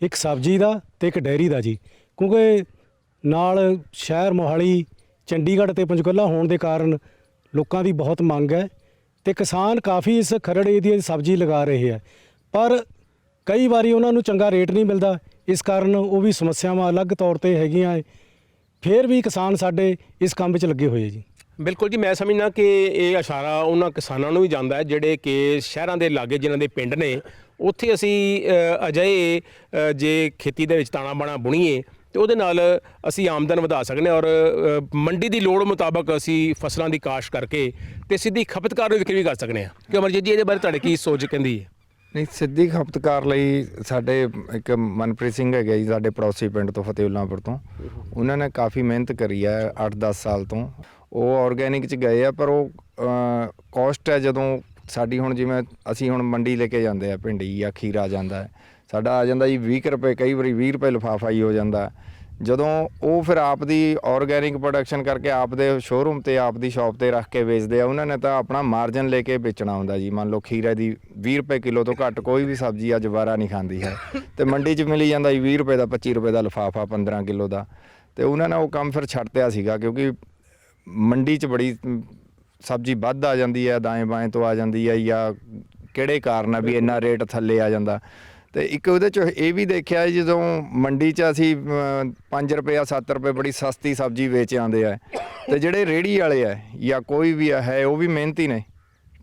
ਇੱਕ ਸਬਜ਼ੀ ਦਾ ਤੇ ਇੱਕ ਡੈਰੀ ਦਾ ਜੀ। ਕਿਉਂਕਿ ਨਾਲ ਸ਼ਹਿਰ ਮੋਹਾਲੀ, ਚੰਡੀਗੜ੍ਹ ਤੇ ਪੰਚਕੂਲਾ ਹੋਣ ਦੇ ਕਾਰਨ ਲੋਕਾਂ ਦੀ ਬਹੁਤ ਮੰਗ ਹੈ ਤੇ ਕਿਸਾਨ ਕਾਫੀ ਇਸ ਖਰੜ ਏਰੀਏ ਦੀ ਸਬਜ਼ੀ ਲਗਾ ਰਹੇ ਹੈ, ਪਰ ਕਈ ਵਾਰੀ ਉਹਨਾਂ ਨੂੰ ਚੰਗਾ ਰੇਟ ਨਹੀਂ ਮਿਲਦਾ। ਇਸ ਕਾਰਨ ਉਹ ਵੀ ਸਮੱਸਿਆਵਾਂ ਅਲੱਗ ਤੌਰ ਤੇ ਹੈਗੀਆਂ। ਫਿਰ ਵੀ ਕਿਸਾਨ ਸਾਡੇ ਇਸ ਕੰਮ ਵਿੱਚ ਲੱਗੇ ਹੋਏ ਆ ਜੀ। ਬਿਲਕੁਲ ਜੀ, ਮੈਂ ਸਮਝਦਾ ਕਿ ਇਹ ਇਸ਼ਾਰਾ ਉਹਨਾਂ ਕਿਸਾਨਾਂ ਨੂੰ ਵੀ ਜਾਂਦਾ ਹੈ ਜਿਹੜੇ ਕਿ ਸ਼ਹਿਰਾਂ ਦੇ ਲਾਗੇ ਜਿਨ੍ਹਾਂ ਦੇ ਪਿੰਡ ਨੇ, ਉੱਥੇ ਅਸੀਂ ਅਜਿਹੇ ਜੇ ਖੇਤੀ ਦੇ ਵਿੱਚ ਤਾਣਾ ਬਾਣਾ ਬੁਣੀਏ ਤੇ ਉਹਦੇ ਨਾਲ ਅਸੀਂ ਆਮਦਨ ਵਧਾ ਸਕਦੇ ਹਾਂ ਔਰ ਮੰਡੀ ਦੀ ਲੋੜ ਮੁਤਾਬਕ ਅਸੀਂ ਫਸਲਾਂ ਦੀ ਕਾਸ਼ਤ ਕਰਕੇ ਤੇ ਸਿੱਧੀ ਖਪਤਕਾਰ ਨੂੰ ਵਿਕਰੀ ਵੀ ਕਰ ਸਕਦੇ ਹਾਂ। ਕਿ ਅਮਰਜੀਤ ਜੀ, ਇਹਦੇ ਬਾਰੇ ਤੁਹਾਡੇ ਕੀ ਸੋਚ ਕਹਿੰਦੀ ਹੈ? ਨਹੀਂ, ਸਿੱਧੀ ਖਪਤਕਾਰ ਲਈ ਸਾਡੇ ਇੱਕ ਮਨਪ੍ਰੀਤ ਸਿੰਘ ਹੈਗੇ ਜੀ, ਸਾਡੇ ਪੜੋਸੀ ਪਿੰਡ ਤੋਂ, ਫਤਿਹੁੱਲਾਪੁਰ ਤੋਂ। ਉਹਨਾਂ ਨੇ ਕਾਫੀ ਮਿਹਨਤ ਕਰੀ ਹੈ 8-10 ਸਾਲ ਤੋਂ। ਉਹ ਆਰਗੈਨਿਕ 'ਚ ਗਏ ਆ, ਪਰ ਉਹ ਕੋਸਟ ਹੈ ਜਦੋਂ ਸਾਡੀ, ਹੁਣ ਜਿਵੇਂ ਅਸੀਂ ਹੁਣ ਮੰਡੀ ਲੈ ਕੇ ਜਾਂਦੇ ਆ ਭਿੰਡੀ ਜਾਂ ਖੀਰਾ ਜਾਂਦਾ ਹੈ, ਸਾਡਾ ਆ ਜਾਂਦਾ ਜੀ 20 ਰੁਪਏ, ਕਈ ਵਾਰੀ 20 ਰੁਪਏ ਲਿਫਾਫਾ ਹੀ ਹੋ ਜਾਂਦਾ। ਜਦੋਂ ਉਹ ਫਿਰ ਆਪ ਦੀ ਆਰਗੈਨਿਕ ਪ੍ਰੋਡਕਸ਼ਨ ਕਰਕੇ ਆਪ ਦੇ ਸ਼ੋਰੂਮ ਤੇ ਆਪ ਦੀ ਸ਼ਾਪ ਤੇ ਰੱਖ ਕੇ ਵੇਚਦੇ ਆ, ਉਹਨਾਂ ਨੇ ਤਾਂ ਆਪਣਾ ਮਾਰਜਨ ਲੈ ਕੇ ਵੇਚਣਾ ਹੁੰਦਾ ਜੀ। ਮੰਨ ਲਓ ਖੀਰੇ ਦੀ 20 ਰੁਪਏ ਕਿਲੋ ਤੋਂ ਘੱਟ ਕੋਈ ਵੀ ਸਬਜ਼ੀ ਅੱਜ ਵਾਰਾ ਨਹੀਂ ਖਾਂਦੀ ਹੈ, ਤੇ ਮੰਡੀ 'ਚ ਮਿਲੀ ਜਾਂਦਾ ਜੀ 20 ਰੁਪਏ ਦਾ, 25 ਰੁਪਏ ਦਾ ਲਿਫਾਫਾ 15 ਕਿਲੋ ਦਾ। ਤੇ ਉਹਨਾਂ ਨੇ ਉਹ ਕੰਮ ਫਿਰ ਛੱਡਤਿਆ ਸੀਗਾ, ਕਿਉਂਕਿ ਮੰਡੀ 'ਚ ਬੜੀ ਸਬਜ਼ੀ ਵੱਧ ਆ ਜਾਂਦੀ ਹੈ, ਦਾएं ਬਾएं ਤੋਂ ਆ ਜਾਂਦੀ ਹੈ, ਜਾਂ ਕਿਹੜੇ ਕਾਰਨ ਆ ਵੀ ਇੰਨਾ ਰੇਟ ਥੱਲੇ ਆ ਜਾਂਦਾ। ਤੇ ਇੱਕ ਉਹਦੇ 'ਚ ਇਹ ਵੀ ਦੇਖਿਆ, ਜਦੋਂ ਮੰਡੀ 'ਚ ਅਸੀਂ 5 ਰੁਪਏ 7 ਰੁਪਏ ਬੜੀ ਸਸਤੀ ਸਬਜ਼ੀ ਵੇਚ ਆਉਂਦੇ ਆ, ਤੇ ਜਿਹੜੇ ਰੇਹੜੀ ਵਾਲੇ ਆ ਜਾਂ ਕੋਈ ਵੀ ਹੈ ਉਹ ਵੀ ਮਿਹਨਤੀ ਨੇ,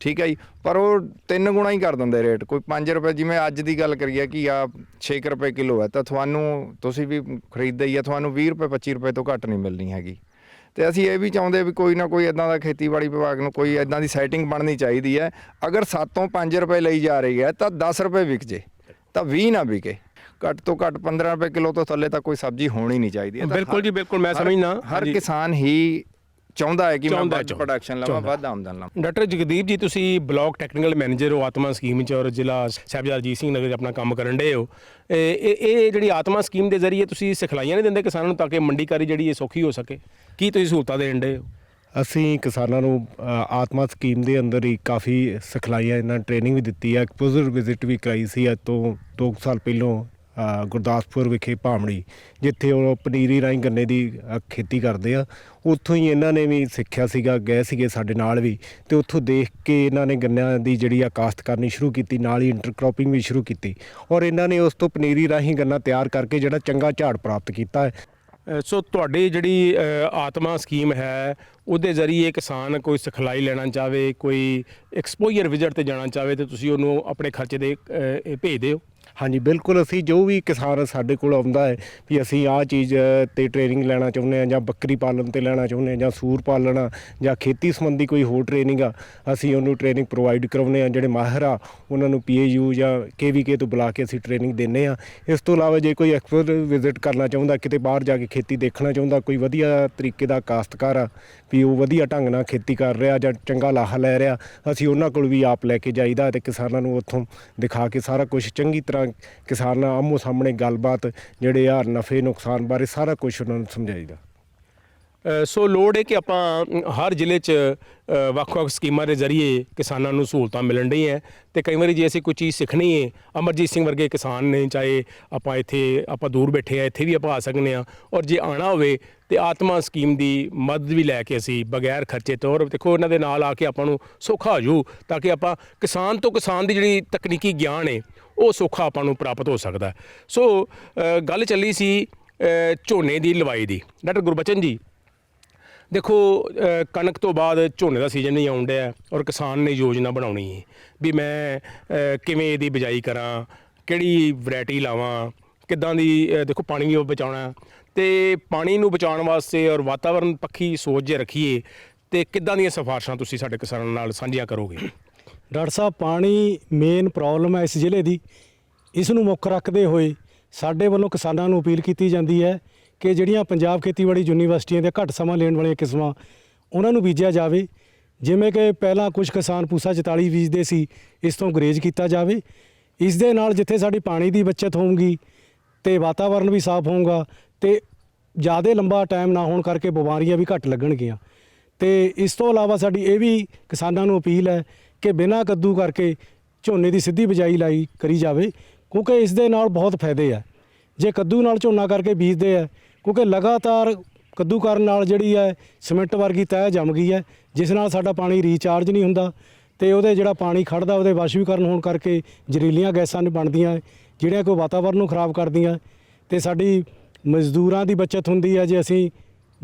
ਠੀਕ ਹੈ ਜੀ, ਪਰ ਉਹ 3 ਗੁਣਾ ਹੀ ਕਰ ਦਿੰਦੇ ਰੇਟ। ਕੋਈ 5 ਰੁਪਏ, ਜਿਵੇਂ ਅੱਜ ਦੀ ਗੱਲ ਕਰੀਏ ਕਿ ਆ 6 ਰੁਪਏ ਕਿਲੋ ਹੈ, ਤਾਂ ਤੁਹਾਨੂੰ, ਤੁਸੀਂ ਵੀ ਖਰੀਦਦੇ ਹੀ ਆ, ਤੁਹਾਨੂੰ 20 ਰੁਪਏ 25 ਰੁਪਏ ਤੋਂ ਘੱਟ ਨਹੀਂ ਮਿਲਣੀ ਹੈਗੀ। ਤੇ ਅਸੀਂ ਇਹ ਵੀ ਚਾਹੁੰਦੇ ਵੀ ਕੋਈ ਨਾ ਕੋਈ ਇੱਦਾਂ ਦਾ ਖੇਤੀਬਾੜੀ ਵਿਭਾਗ ਨੂੰ ਕੋਈ ਇੱਦਾਂ ਦੀ ਸੈਟਿੰਗ ਬਣਨੀ ਚਾਹੀਦੀ ਹੈ। ਅਗਰ 7 ਤੋਂ 5 ਰੁਪਏ ਲਈ ਜਾ ਰਹੀ ਹੈ ਤਾਂ 10 ਰੁਪਏ ਵਿਕ ਜੇ, ਤਾਂ 20 ਨਾ ਵਿਕੇ। ਘੱਟ ਤੋਂ ਘੱਟ 15 ਰੁਪਏ ਕਿਲੋ ਤੋਂ ਥੱਲੇ ਤਾਂ ਕੋਈ ਸਬਜ਼ੀ ਹੋਣੀ ਨਹੀਂ ਚਾਹੀਦੀ ਹੈ। ਬਿਲਕੁਲ ਜੀ, ਬਿਲਕੁਲ, ਮੈਂ ਸਮਝਣਾ ਹਰ ਕਿਸਾਨ ਹੀ ਚਾਹੁੰਦਾ ਹੈ ਕਿ ਮੈਂ ਵੱਧ ਪ੍ਰੋਡਕਸ਼ਨ ਲਵਾਂ, ਵੱਧ ਆਮਦਨ ਲਵਾਂ। ਡਾਕਟਰ ਜਗਦੀਪ ਜੀ, ਤੁਸੀਂ ਬਲਾਕ ਟੈਕਨੀਕਲ ਮੈਨੇਜਰ ਹੋ ਆਤਮਾ ਸਕੀਮ 'ਚ ਔਰ ਜ਼ਿਲ੍ਹਾ ਸਾਹਿਬਜ਼ਾਦਾ ਅਜੀਤ ਸਿੰਘ ਨਗਰ 'ਚ ਆਪਣਾ ਕੰਮ ਕਰਨ ਡੇ ਹੋ। ਇਹ ਜਿਹੜੀ ਆਤਮਾ ਸਕੀਮ ਦੇ ਜ਼ਰੀਏ ਤੁਸੀਂ ਸਿਖਲਾਈਆਂ ਨਹੀਂ ਦਿੰਦੇ ਕਿਸਾਨਾਂ ਨੂੰ ਤਾਂ ਕਿ ਮੰਡੀਕਾਰੀ ਜਿਹੜੀ ਇਹ ਸੌਖੀ ਹੋ ਸਕੇ? ਕੀ ਤੁਸੀਂ ਸਹੂਲਤਾਂ ਦੇਣ ਡੇ ਹੋ? ਅਸੀਂ ਕਿਸਾਨਾਂ ਨੂੰ ਆਤਮਾ ਸਕੀਮ ਦੇ ਅੰਦਰ ਹੀ ਕਾਫੀ ਸਿਖਲਾਈਆਂ, ਇਹਨਾਂ ਟ੍ਰੇਨਿੰਗ ਵੀ ਦਿੱਤੀ ਹੈ। ਐਕਸਪੋਜ਼ਰ ਵਿਜ਼ਿਟ ਵੀ ਕਰਾਈ ਸੀ ਅੱਜ ਤੋਂ 2 ਸਾਲ ਪਹਿਲੋਂ ਗੁਰਦਾਸਪੁਰ ਵਿਖੇ ਭਾਮੜੀ, ਜਿੱਥੇ ਉਹ ਪਨੀਰੀ ਰਾਹੀਂ ਗੰਨੇ ਦੀ ਖੇਤੀ ਕਰਦੇ ਆ। ਉੱਥੋਂ ਹੀ ਇਹਨਾਂ ਨੇ ਵੀ ਸਿੱਖਿਆ ਸੀਗਾ, ਗਏ ਸੀਗੇ ਸਾਡੇ ਨਾਲ ਵੀ, ਤੇ ਉੱਥੋਂ ਦੇਖ ਕੇ ਇਹਨਾਂ ਨੇ ਗੰਨਿਆਂ ਦੀ ਜਿਹੜੀ ਆ ਕਾਸ਼ਤ ਕਰਨੀ ਸ਼ੁਰੂ ਕੀਤੀ, ਨਾਲ ਹੀ ਇੰਟਰਕ੍ਰੋਪਿੰਗ ਵੀ ਸ਼ੁਰੂ ਕੀਤੀ, ਔਰ ਇਹਨਾਂ ਨੇ ਉਸ ਤੋਂ ਪਨੀਰੀ ਰਾਹੀਂ ਗੰਨਾ ਤਿਆਰ ਕਰਕੇ ਜਿਹੜਾ ਚੰਗਾ ਝਾੜ ਪ੍ਰਾਪਤ ਕੀਤਾ ਹੈ। ਸੋ ਤੁਹਾਡੀ ਜਿਹੜੀ ਆਤਮਾ ਸਕੀਮ ਹੈ, ਉਹਦੇ ਜ਼ਰੀਏ ਕਿਸਾਨ ਕੋਈ ਸਿਖਲਾਈ ਲੈਣਾ ਚਾਹਵੇ, ਕੋਈ ਐਕਸਪੋਜ਼ਰ ਵਿਜ਼ਿਟ ਤੇ ਜਾਣਾ ਚਾਹਵੇ, ਤੇ ਤੁਸੀਂ ਉਹਨੂੰ ਆਪਣੇ ਖਰਚੇ ਦੇ ਭੇਜਦੇ ਹੋ? ਹਾਂਜੀ, ਬਿਲਕੁਲ। ਅਸੀਂ ਜੋ ਵੀ ਕਿਸਾਨ ਸਾਡੇ ਕੋਲ ਆਉਂਦਾ ਹੈ ਵੀ ਅਸੀਂ ਆਹ ਚੀਜ਼ ਤੇ ਟ੍ਰੇਨਿੰਗ ਲੈਣਾ ਚਾਹੁੰਦੇ ਹਾਂ, ਜਾਂ ਬੱਕਰੀ ਪਾਲਣ ਤੇ ਲੈਣਾ ਚਾਹੁੰਦੇ ਹਾਂ, ਜਾਂ ਸੂਰ ਪਾਲਣਾ, ਜਾਂ ਖੇਤੀ ਸੰਬੰਧੀ ਕੋਈ ਹੋਰ ਟ੍ਰੇਨਿੰਗ ਆ, ਅਸੀਂ ਉਹਨੂੰ ਟ੍ਰੇਨਿੰਗ ਪ੍ਰੋਵਾਈਡ ਕਰਾਉਂਦੇ ਹਾਂ। ਜਿਹੜੇ ਮਾਹਿਰ ਆ ਉਹਨਾਂ ਨੂੰ PAU ਜਾਂ KVK ਤੋਂ ਬੁਲਾ ਕੇ ਅਸੀਂ ਟ੍ਰੇਨਿੰਗ ਦਿੰਦੇ ਹਾਂ। ਇਸ ਤੋਂ ਇਲਾਵਾ ਜੇ ਕੋਈ ਐਕਸਪੋਜ਼ਰ ਵਿਜ਼ਿਟ ਕਰਨਾ ਚਾਹੁੰਦਾ, ਕਿਤੇ ਬਾਹਰ ਜਾ ਕੇ ਖੇਤੀ ਦੇਖਣਾ ਚਾਹੁੰਦਾ, ਕੋਈ ਵਧੀਆ ਤਰੀਕੇ ਦਾ ਕਾਸ਼ਤਕਾਰ ਆ ਵੀ ਉਹ ਵਧੀਆ ਢੰਗ ਨਾਲ ਖੇਤੀ ਕਰ ਰਿਹਾ ਜਾਂ ਚੰਗਾ ਲਾਹਾ ਲੈ ਰਿਹਾ, ਅਸੀਂ ਉਹਨਾਂ ਕੋਲ ਵੀ ਆਪ ਲੈ ਕੇ ਜਾਈਦਾ ਤੇ ਕਿਸਾਨਾਂ ਨੂੰ ਉੱਥੋਂ ਦਿਖਾ ਕੇ ਸਾਰਾ ਕੁਝ ਚੰਗੀ ਤਰ੍ਹਾਂ ਕਿਸਾਨਾਂ ਆਮੋ ਸਾਹਮਣੇ ਗੱਲਬਾਤ, ਜਿਹੜੇ ਆ ਨਫੇ ਨੁਕਸਾਨ ਬਾਰੇ ਸਾਰਾ ਕੁਝ ਉਹਨਾਂ ਨੂੰ ਸਮਝਾਈਦਾ। ਸੋ ਲੋੜ ਹੈ ਕਿ ਆਪਾਂ ਹਰ ਜ਼ਿਲ੍ਹੇ 'ਚ ਵੱਖ-ਵੱਖ ਸਕੀਮਾਂ ਦੇ ਜ਼ਰੀਏ ਕਿਸਾਨਾਂ ਨੂੰ ਸਹੂਲਤਾਂ ਮਿਲਣ ਰਹੀਆਂ, ਤੇ ਕਈ ਵਾਰੀ ਜੇ ਅਸੀਂ ਕੋਈ ਚੀਜ਼ ਸਿੱਖਣੀ ਹੈ, ਅਮਰਜੀਤ ਸਿੰਘ ਵਰਗੇ ਕਿਸਾਨ ਨੇ, ਚਾਹੇ ਆਪਾਂ ਦੂਰ ਬੈਠੇ ਆ, ਇੱਥੇ ਵੀ ਆਪਾਂ ਆ ਸਕਦੇ ਹਾਂ, ਔਰ ਜੇ ਆਉਣਾ ਹੋਵੇ ਤੇ ਆਤਮਾ ਸਕੀਮ ਦੀ ਮਦਦ ਵੀ ਲੈ ਕੇ ਅਸੀਂ ਬਗੈਰ ਖਰਚੇ ਤੋਂ, ਔਰ ਦੇਖੋ ਇਹਨਾਂ ਦੇ ਨਾਲ ਆ ਕੇ ਆਪਾਂ ਨੂੰ ਸੌਖਾ ਹੋ ਜੂ, ਤਾਂ ਕਿ ਆਪਾਂ ਕਿਸਾਨ ਤੋਂ ਕਿਸਾਨ ਦੀ ਜਿਹੜੀ ਤਕਨੀਕੀ ਗਿਆਨ ਹੈ ਉਹ ਸੌਖਾ ਆਪਾਂ ਨੂੰ ਪ੍ਰਾਪਤ ਹੋ ਸਕਦਾ। ਸੋ ਗੱਲ ਚੱਲੀ ਸੀ ਝੋਨੇ ਦੀ ਲਵਾਈ ਦੀ। ਡਾਕਟਰ ਗੁਰਬਚਨ ਜੀ, ਦੇਖੋ ਕਣਕ ਤੋਂ ਬਾਅਦ ਝੋਨੇ ਦਾ ਸੀਜ਼ਨ ਨਹੀਂ ਆਉਣ ਡਿਆ, ਔਰ ਕਿਸਾਨ ਨੇ ਯੋਜਨਾ ਬਣਾਉਣੀ ਹੈ ਵੀ ਮੈਂ ਕਿਵੇਂ ਇਹਦੀ ਬਿਜਾਈ ਕਰਾਂ, ਕਿਹੜੀ ਵੈਰਾਈਟੀ ਲਾਵਾਂ, ਕਿੱਦਾਂ ਦੀ, ਦੇਖੋ ਪਾਣੀ ਵੀ ਬਚਾਉਣਾ, ਤੇ ਪਾਣੀ ਨੂੰ ਬਚਾਉਣ ਵਾਸਤੇ ਔਰ ਵਾਤਾਵਰਨ ਪੱਖੀ ਸੋਚ ਜੇ ਰੱਖੀਏ, ਤੇ ਕਿੱਦਾਂ ਦੀਆਂ ਸਿਫਾਰਸ਼ਾਂ ਤੁਸੀਂ ਸਾਡੇ ਕਿਸਾਨਾਂ ਨਾਲ ਸਾਂਝੀਆਂ ਕਰੋਗੇ? ਡਾਕਟਰ ਸਾਹਿਬ, ਪਾਣੀ ਮੇਨ ਪ੍ਰੋਬਲਮ ਹੈ ਇਸ ਜ਼ਿਲ੍ਹੇ ਦੀ। ਇਸ ਨੂੰ ਮੁੱਖ ਰੱਖਦੇ ਹੋਏ ਸਾਡੇ ਵੱਲੋਂ ਕਿਸਾਨਾਂ ਨੂੰ ਅਪੀਲ ਕੀਤੀ ਜਾਂਦੀ ਹੈ ਕਿ ਜਿਹੜੀਆਂ ਪੰਜਾਬ ਖੇਤੀਬਾੜੀ ਯੂਨੀਵਰਸਿਟੀਆਂ ਦੇ ਘੱਟ ਸਮਾਂ ਲੈਣ ਵਾਲੀਆਂ ਕਿਸਮਾਂ, ਉਹਨਾਂ ਨੂੰ ਬੀਜਿਆ ਜਾਵੇ। ਜਿਵੇਂ ਕਿ ਪਹਿਲਾਂ ਕੁਝ ਕਿਸਾਨ ਪੂਸਾ 44 ਬੀਜਦੇ ਸੀ, ਇਸ ਤੋਂ ਗੁਰੇਜ਼ ਕੀਤਾ ਜਾਵੇ। ਇਸ ਦੇ ਨਾਲ ਜਿੱਥੇ ਸਾਡੀ ਪਾਣੀ ਦੀ ਬੱਚਤ ਹੋਊਗੀ ਤੇ ਵਾਤਾਵਰਨ ਵੀ ਸਾਫ਼ ਹੋਊਗਾ, ਤੇ ਜ਼ਿਆਦਾ ਲੰਬਾ ਟਾਈਮ ਨਾ ਹੋਣ ਕਰਕੇ ਬਿਮਾਰੀਆਂ ਵੀ ਘੱਟ ਲੱਗਣਗੀਆਂ। ਤੇ ਇਸ ਤੋਂ ਇਲਾਵਾ ਸਾਡੀ ਇਹ ਵੀ ਕਿਸਾਨਾਂ ਨੂੰ ਅਪੀਲ ਹੈ ਕਿ ਬਿਨਾਂ ਕੱਦੂ ਕਰਕੇ ਝੋਨੇ ਦੀ ਸਿੱਧੀ ਬਿਜਾਈ ਲਾਈ ਕਰੀ ਜਾਵੇ, ਕਿਉਂਕਿ ਇਸ ਦੇ ਨਾਲ ਬਹੁਤ ਫਾਇਦੇ ਆ। ਜੇ ਕੱਦੂ ਨਾਲ ਝੋਨਾ ਕਰਕੇ ਬੀਜਦੇ ਆ, ਕਿਉਂਕਿ ਲਗਾਤਾਰ ਕੱਦੂ ਕਰਨ ਨਾਲ ਜਿਹੜੀ ਹੈ ਸੀਮੈਂਟ ਵਰਗੀ ਤਹਿ ਜੰਮ ਗਈ ਹੈ, ਜਿਸ ਨਾਲ ਸਾਡਾ ਪਾਣੀ ਰੀਚਾਰਜ ਨਹੀਂ ਹੁੰਦਾ, ਤੇ ਉਹਦੇ ਜਿਹੜਾ ਪਾਣੀ ਖੜਦਾ ਉਹਦੇ ਵਾਸ਼ਵੀਕਰਨ ਹੋਣ ਕਰਕੇ ਜ਼ਹਿਰੀਲੀਆਂ ਗੈਸਾਂ ਬਣਦੀਆਂ, ਜਿਹੜੀਆਂ ਕੋਈ ਵਾਤਾਵਰਨ ਨੂੰ ਖਰਾਬ ਕਰਦੀਆਂ। ਤੇ ਸਾਡੀ ਮਜ਼ਦੂਰਾਂ ਦੀ ਬੱਚਤ ਹੁੰਦੀ ਹੈ ਜੇ ਅਸੀਂ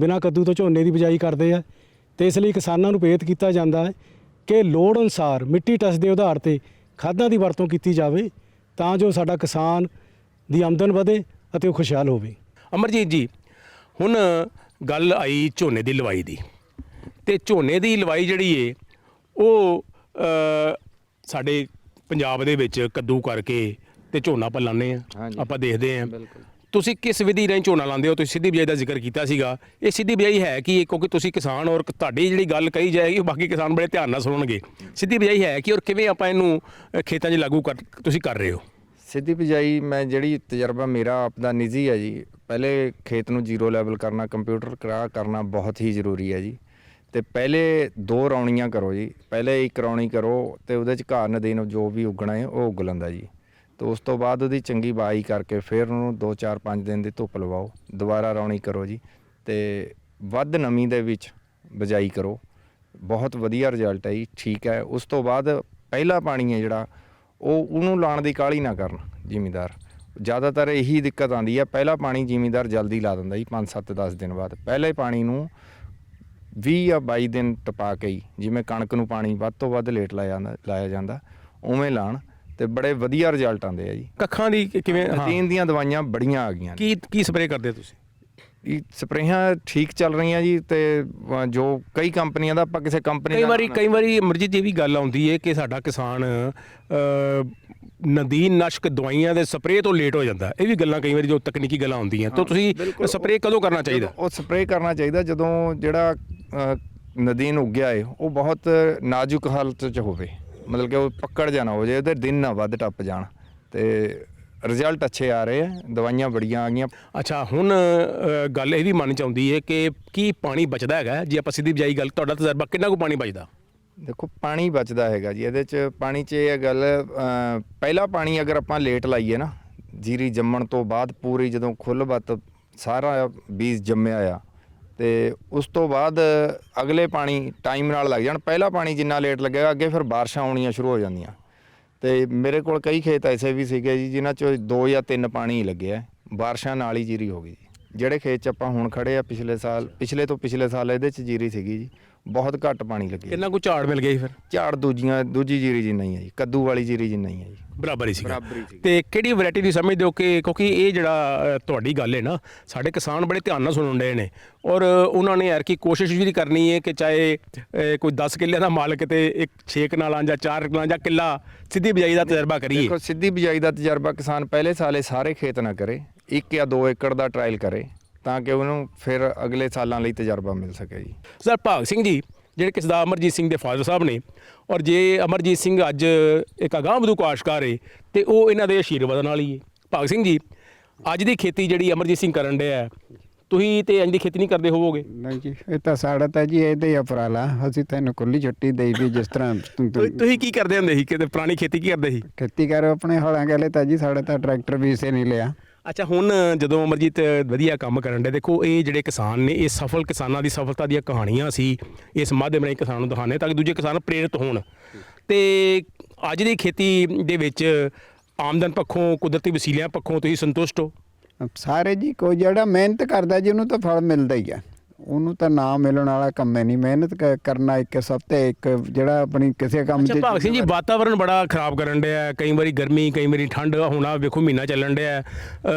ਬਿਨਾਂ ਕੱਦੂ ਤੋਂ ਝੋਨੇ ਦੀ ਬਿਜਾਈ ਕਰਦੇ ਆ। ਤੇ ਇਸ ਲਈ ਕਿਸਾਨਾਂ ਨੂੰ ਪ੍ਰੇਰਿਤ ਕੀਤਾ ਜਾਂਦਾ ਹੈ ਕਿ ਲੋੜ ਅਨੁਸਾਰ ਮਿੱਟੀ ਟੈਸਟ ਦੇ ਆਧਾਰ ਤੇ ਖਾਦਾਂ ਦੀ ਵਰਤੋਂ ਕੀਤੀ ਜਾਵੇ ਤਾਂ ਜੋ ਸਾਡਾ ਕਿਸਾਨ ਦੀ ਆਮਦਨ ਵਧੇ ਅਤੇ ਉਹ ਖੁਸ਼ਹਾਲ ਹੋਵੇ। ਅਮਰਜੀਤ ਜੀ, ਹੁਣ ਗੱਲ ਆਈ ਝੋਨੇ ਦੀ ਲਵਾਈ ਦੀ, ਤੇ ਝੋਨੇ ਦੀ ਲਵਾਈ ਜਿਹੜੀ ਏ ਉਹ ਸਾਡੇ ਪੰਜਾਬ ਦੇ ਵਿੱਚ ਕੱਦੂ ਕਰਕੇ ਤੇ ਝੋਨਾ ਆਪਾਂ ਲਾਉਂਦੇ ਆ, ਹਾਂਜੀ। ਆਪਾਂ ਦੇਖਦੇ ਆ। ਬਿਲਕੁਲ। ਤੁਸੀਂ ਕਿਸ ਵਿਧੀ ਰਾਹੀਂ ਝੋਨਾ ਲਾਉਂਦੇ ਹੋ? ਤੁਸੀਂ ਸਿੱਧੀ ਬਿਜਾਈ ਦਾ ਜ਼ਿਕਰ ਕੀਤਾ ਸੀਗਾ, ਇਹ ਸਿੱਧੀ ਬਿਜਾਈ ਹੈ ਕਿ ਕਿਉਂਕਿ ਤੁਸੀਂ ਕਿਸਾਨ, ਔਰ ਤੁਹਾਡੀ ਜਿਹੜੀ ਗੱਲ ਕਹੀ ਜਾਏਗੀ ਉਹ ਬਾਕੀ ਕਿਸਾਨ ਬੜੇ ਧਿਆਨ ਨਾਲ ਸੁਣਨਗੇ। ਸਿੱਧੀ ਬਿਜਾਈ ਹੈ ਕਿ, ਔਰ ਕਿਵੇਂ ਆਪਾਂ ਇਹਨੂੰ ਖੇਤਾਂ 'ਚ ਲਾਗੂ ਤੁਸੀਂ ਕਰ ਰਹੇ ਹੋ? ਸਿੱਧੀ ਬਿਜਾਈ ਮੈਂ ਜਿਹੜੀ ਤਜਰਬਾ ਮੇਰਾ ਆਪਦਾ ਨਿੱਜੀ ਹੈ ਜੀ, ਪਹਿਲੇ ਖੇਤ ਨੂੰ ਜ਼ੀਰੋ ਲੈਵਲ ਕਰਨਾ, ਕੰਪਿਊਟਰ ਕਰਨਾ ਬਹੁਤ ਹੀ ਜ਼ਰੂਰੀ ਹੈ ਜੀ। ਤੇ ਪਹਿਲੇ 2 ਰੌਣੀਆਂ ਕਰੋ ਜੀ, ਪਹਿਲੇ 1 ਰੌਣੀ ਕਰੋ ਤੇ ਉਹਦੇ 'ਚ ਘਾਹ ਨਦੀਨ ਜੋ ਵੀ ਉੱਗਣਾ ਹੈ ਉਹ ਉੱਗ ਲੈਂਦਾ ਜੀ। ਤੇ ਉਸ ਤੋਂ ਬਾਅਦ ਉਹਦੀ ਚੰਗੀ ਬਾਈ ਕਰਕੇ ਫਿਰ ਉਹਨੂੰ 2-4-5 ਦਿਨ ਦੀ ਧੁੱਪ ਲਵਾਓ, ਦੁਬਾਰਾ ਰੌਣੀ ਕਰੋ ਜੀ, ਤੇ ਵੱਧ ਨਮੀ ਦੇ ਵਿੱਚ ਬਿਜਾਈ ਕਰੋ, ਬਹੁਤ ਵਧੀਆ ਰਿਜ਼ਲਟ ਹੈ ਜੀ। ਠੀਕ ਹੈ, ਉਸ ਤੋਂ ਬਾਅਦ ਪਹਿਲਾ ਪਾਣੀ ਹੈ ਜਿਹੜਾ ਉਹਨੂੰ ਲਾਉਣ ਦੀ ਕਾਹਲੀ ਨਾ ਕਰਨ ਜ਼ਿਮੀਂਦਾਰ। ਜ਼ਿਆਦਾਤਰ ਇਹੀ ਦਿੱਕਤ ਆਉਂਦੀ ਹੈ, ਪਹਿਲਾ ਪਾਣੀ ਜ਼ਿਮੀਂਦਾਰ ਜਲਦੀ ਲਾ ਦਿੰਦਾ ਜੀ, 5-7-10 ਦਿਨ ਬਾਅਦ। ਪਹਿਲੇ ਪਾਣੀ ਨੂੰ 20 ਜਾਂ 22 ਦਿਨ ਟਪਾ ਕੇ ਹੀ, ਜਿਵੇਂ ਕਣਕ ਨੂੰ ਪਾਣੀ ਵੱਧ ਤੋਂ ਵੱਧ ਲੇਟ ਲਾਇਆ ਜਾਂਦਾ ਉਵੇਂ ਲਾਉਣ, ਤੇ ਬੜੇ ਵਧੀਆ ਰਿਜ਼ਲਟ ਆਉਂਦੇ ਆ ਜੀ। ਕੱਖਾਂ ਦੀ ਕਿਵੇਂ? ਨਦੀਨ ਦੀਆਂ ਦਵਾਈਆਂ ਬੜੀਆਂ ਆ ਗਈਆਂ ਨੇ। ਕੀ ਸਪਰੇਅ ਕਰਦੇ ਤੁਸੀਂ? ਇਹ ਸਪਰੇਹਾਂ ਠੀਕ ਚੱਲ ਰਹੀਆਂ ਜੀ, ਤੇ ਜੋ ਕਈ ਕੰਪਨੀਆਂ ਦਾ ਆਪਾਂ ਕਿਸੇ ਕੰਪਨੀ ਕਈ ਵਾਰੀ ਅਮਰਜੀਤ ਜੀ ਵੀ ਗੱਲ ਆਉਂਦੀ ਹੈ ਕਿ ਸਾਡਾ ਕਿਸਾਨ ਨਦੀਨ ਨਾਸ਼ਕ ਦਵਾਈਆਂ ਦੇ ਸਪਰੇਅ ਤੋਂ ਲੇਟ ਹੋ ਜਾਂਦਾ। ਇਹ ਵੀ ਗੱਲਾਂ ਕਈ ਵਾਰੀ ਜੋ ਤਕਨੀਕੀ ਗੱਲਾਂ ਹੁੰਦੀਆਂ, ਤਾਂ ਤੁਸੀਂ ਸਪਰੇਅ ਕਦੋਂ ਕਰਨਾ ਚਾਹੀਦਾ? ਉਹ ਸਪਰੇਅ ਕਰਨਾ ਚਾਹੀਦਾ ਜਦੋਂ ਜਿਹੜਾ ਨਦੀਨ ਉੱਗਿਆ ਏ ਉਹ ਬਹੁਤ ਨਾਜ਼ੁਕ ਹਾਲਤ 'ਚ ਹੋਵੇ, ਮਤਲਬ ਕਿ ਉਹ ਪੱਕੜ ਜਾਣਾ ਹੋ ਜਾਏ, ਉਹਦੇ ਦਿਨ ਨਾ ਵੱਧ ਟੱਪ ਜਾਣ, ਤੇ ਰਿਜ਼ਲਟ ਅੱਛੇ ਆ ਰਹੇ ਆ, ਦਵਾਈਆਂ ਬੜੀਆਂ ਆ ਗਈਆਂ। ਅੱਛਾ, ਹੁਣ ਗੱਲ ਇਹ ਵੀ ਮੰਨ ਚਾਹੁੰਦੀ ਹੈ ਕਿ ਕੀ ਪਾਣੀ ਬਚਦਾ ਹੈਗਾ? ਜੇ ਆਪਾਂ ਸਿੱਧੀ ਬਿਜਾਈ ਗੱਲ, ਤੁਹਾਡਾ ਤਜਰਬਾ ਕਿੰਨਾ ਕੁ ਪਾਣੀ ਬਚਦਾ? ਦੇਖੋ, ਪਾਣੀ ਬਚਦਾ ਹੈਗਾ ਜੀ ਇਹਦੇ 'ਚ। ਪਾਣੀ 'ਚ ਇਹ ਗੱਲ, ਪਹਿਲਾ ਪਾਣੀ ਅਗਰ ਆਪਾਂ ਲੇਟ ਲਾਈਏ ਨਾ, ਜੀਰੀ ਜੰਮਣ ਤੋਂ ਬਾਅਦ ਪੂਰੀ ਜਦੋਂ ਖੁੱਲ੍ਹ ਬੱਤ ਸਾਰਾ ਬੀਜ ਜੰਮਿਆ ਆ, ਤੇ ਉਸ ਤੋਂ ਬਾਅਦ ਅਗਲੇ ਪਾਣੀ ਟਾਈਮ ਨਾਲ ਲੱਗ ਜਾਣ। ਪਹਿਲਾ ਪਾਣੀ ਜਿੰਨਾ ਲੇਟ ਲੱਗੇਗਾ, ਅੱਗੇ ਫਿਰ ਬਾਰਿਸ਼ਾਂ ਆਉਣੀਆਂ ਸ਼ੁਰੂ ਹੋ ਜਾਂਦੀਆਂ। ਤੇ ਮੇਰੇ ਕੋਲ ਕਈ ਖੇਤ ਐਸੇ ਵੀ ਸੀਗੇ ਜੀ ਜਿਨ੍ਹਾਂ 'ਚੋਂ 2 ਜਾਂ 3 ਪਾਣੀ ਹੀ ਲੱਗਿਆ, ਬਾਰਿਸ਼ਾਂ ਨਾਲ ਹੀ ਜੀਰੀ ਹੋ ਗਈ ਜੀ। ਜਿਹੜੇ ਖੇਤ 'ਚ ਆਪਾਂ ਹੁਣ ਖੜੇ ਆ, ਪਿਛਲੇ ਤੋਂ ਪਿਛਲੇ ਸਾਲ ਇਹਦੇ 'ਚ ਜੀਰੀ ਸੀਗੀ ਜੀ, ਬਹੁਤ ਘੱਟ ਪਾਣੀ ਲੱਗਿਆ। ਕਿੰਨਾ ਕੁ ਝਾੜ ਮਿਲ ਗਿਆ ਜੀ ਫਿਰ? ਝਾੜ ਦੂਜੀ ਜੀਰੀ ਜਿੰਨਾ ਹੀ ਹੈ ਜੀ, ਕੱਦੂ ਵਾਲੀ ਜੀਰੀ ਜਿੰਨਾ ਹੀ ਹੈ ਜੀ, ਬਰਾਬਰ ਹੀ ਸੀ। ਬਰਾਬਰ ਹੀ ਸੀ। ਤੇ ਕਿਹੜੀ ਵੈਰਾਈਟੀ ਦੀ ਸਮਝਦੇ ਹੋ ਕਿ, ਕਿਉਂਕਿ ਇਹ ਜਿਹੜਾ ਤੁਹਾਡੀ ਗੱਲ ਹੈ ਨਾ, ਸਾਡੇ ਕਿਸਾਨ ਬੜੇ ਧਿਆਨ ਨਾਲ ਸੁਣਨ ਰਹੇ ਨੇ, ਔਰ ਉਹਨਾਂ ਨੇ ਯਾਰ ਕੀ ਕੋਸ਼ਿਸ਼ ਵੀ ਕਰਨੀ ਹੈ ਕਿ ਚਾਹੇ ਕੋਈ 10 ਕਿੱਲਿਆਂ ਦਾ ਮਾਲਕ ਤੇ 6 ਕਨਾਲਾਂ ਜਾਂ 4 ਕਨਾਲਾਂ ਜਾਂ ਕਿੱਲਾ ਸਿੱਧੀ ਬਿਜਾਈ ਦਾ ਤਜਰਬਾ ਕਰੀਏ। ਦੇਖੋ, ਸਿੱਧੀ ਬਿਜਾਈ ਦਾ ਤਜਰਬਾ ਕਿਸਾਨ ਪਹਿਲੇ ਸਾਲੇ ਸਾਰੇ ਖੇਤ ਨਾ ਕਰੇ, 1 ਜਾਂ 2 ਏਕੜ ਦਾ ਟਰਾਇਲ ਕਰੇ, ਤਾਂ ਕਿ ਉਹਨੂੰ ਫਿਰ ਅਗਲੇ ਸਾਲਾਂ ਲਈ ਤਜਰਬਾ ਮਿਲ ਸਕੇ ਜੀ। ਸਰ ਭਾਗ ਸਿੰਘ ਜੀ, ਜਿਹੜੇ ਕਿ ਸਰਦਾਰ ਅਮਰਜੀਤ ਸਿੰਘ ਦੇ ਫਾਦਰ ਸਾਹਿਬ ਨੇ, ਔਰ ਜੇ ਅਮਰਜੀਤ ਸਿੰਘ ਅੱਜ ਇੱਕ ਅਗਾਂਹ ਵਧੂ ਕਾਸ਼ਤਕਾਰ ਏ ਤੇ ਉਹ ਇਹਨਾਂ ਦੇ ਆਸ਼ੀਰਵਾਦ ਨਾਲ ਹੀ ਏ। ਭਾਗ ਸਿੰਘ ਜੀ, ਅੱਜ ਦੀ ਖੇਤੀ ਜਿਹੜੀ ਅਮਰਜੀਤ ਸਿੰਘ ਕਰਨ ਡਿਆ, ਤੁਸੀਂ ਤੇ ਇੰਜ ਦੀ ਖੇਤੀ ਨਹੀਂ ਕਰਦੇ ਹੋਵੋਗੇ? ਨਹੀਂ ਜੀ, ਇਹ ਤਾਂ ਸਾਡਾ ਤਾਂ ਜੀ ਇਹਦੇ ਹੀ ਉਪਰਾਲਾ, ਅਸੀਂ ਤੈਨੂੰ ਖੁੱਲੀ ਛੁੱਟੀ ਦੇਈ ਵੀ, ਜਿਸ ਤਰ੍ਹਾਂ ਤੁਸੀਂ ਕੀ ਕਰਦੇ ਹੁੰਦੇ ਸੀ? ਕਿ ਪੁਰਾਣੀ ਖੇਤੀ ਕੀ ਕਰਦੇ ਸੀ? ਖੇਤੀ ਕਰੋ ਆਪਣੇ ਹੌਲਾਂ ਗਲੇ ਤਾਂ ਜੀ, ਸਾਡੇ ਤਾਂ ਟਰੈਕਟਰ ਵੀ ਇਸੇ ਨਹੀਂ ਲਿਆ। ਅੱਛਾ, ਹੁਣ ਜਦੋਂ ਅਮਰਜੀਤ ਵਧੀਆ ਕੰਮ ਕਰਨ ਦੇ, ਦੇਖੋ ਇਹ ਜਿਹੜੇ ਕਿਸਾਨ ਨੇ, ਇਹ ਸਫਲ ਕਿਸਾਨਾਂ ਦੀ ਸਫਲਤਾ ਦੀਆਂ ਕਹਾਣੀਆਂ ਸੀ, ਇਸ ਮਾਧਿਅਮ ਰਾਹੀਂ ਕਿਸਾਨਾਂ ਨੂੰ ਦਿਖਾਉਂਦੇ ਤਾਂ ਕਿ ਦੂਜੇ ਕਿਸਾਨ ਪ੍ਰੇਰਿਤ ਹੋਣ। ਤੇ ਅੱਜ ਦੀ ਖੇਤੀ ਦੇ ਵਿੱਚ ਆਮਦਨ ਪੱਖੋਂ, ਕੁਦਰਤੀ ਵਸੀਲਿਆਂ ਪੱਖੋਂ ਤੁਸੀਂ ਸੰਤੁਸ਼ਟ ਹੋ? ਸਾਰੇ ਜੀ, ਕੋਈ ਜਿਹੜਾ ਮਿਹਨਤ ਕਰਦਾ ਜੀ ਉਹਨੂੰ ਤਾਂ ਫਲ ਮਿਲਦਾ ਹੀ ਆ, ਉਹਨੂੰ ਤਾਂ ਨਾ ਮਿਲਣ ਵਾਲਾ ਕੰਮ ਹੈ ਨਹੀਂ। ਮਿਹਨਤ ਕਰਨਾ ਇੱਕ ਸਭ ਤੇ ਇੱਕ ਜਿਹੜਾ ਆਪਣੀ ਕਿਸੇ ਕੰਮ ਅੱਛਾ ਭਾਗ ਸਿੰਘ ਜੀ, ਵਾਤਾਵਰਨ ਬੜਾ ਖਰਾਬ ਕਰਨ ਡਿਆ, ਕਈ ਵਾਰੀ ਗਰਮੀ, ਕਈ ਵਾਰੀ ਠੰਡ। ਹੁਣ ਆ ਵੇਖੋ ਮਹੀਨਾ ਚੱਲਣ ਡਿਆ,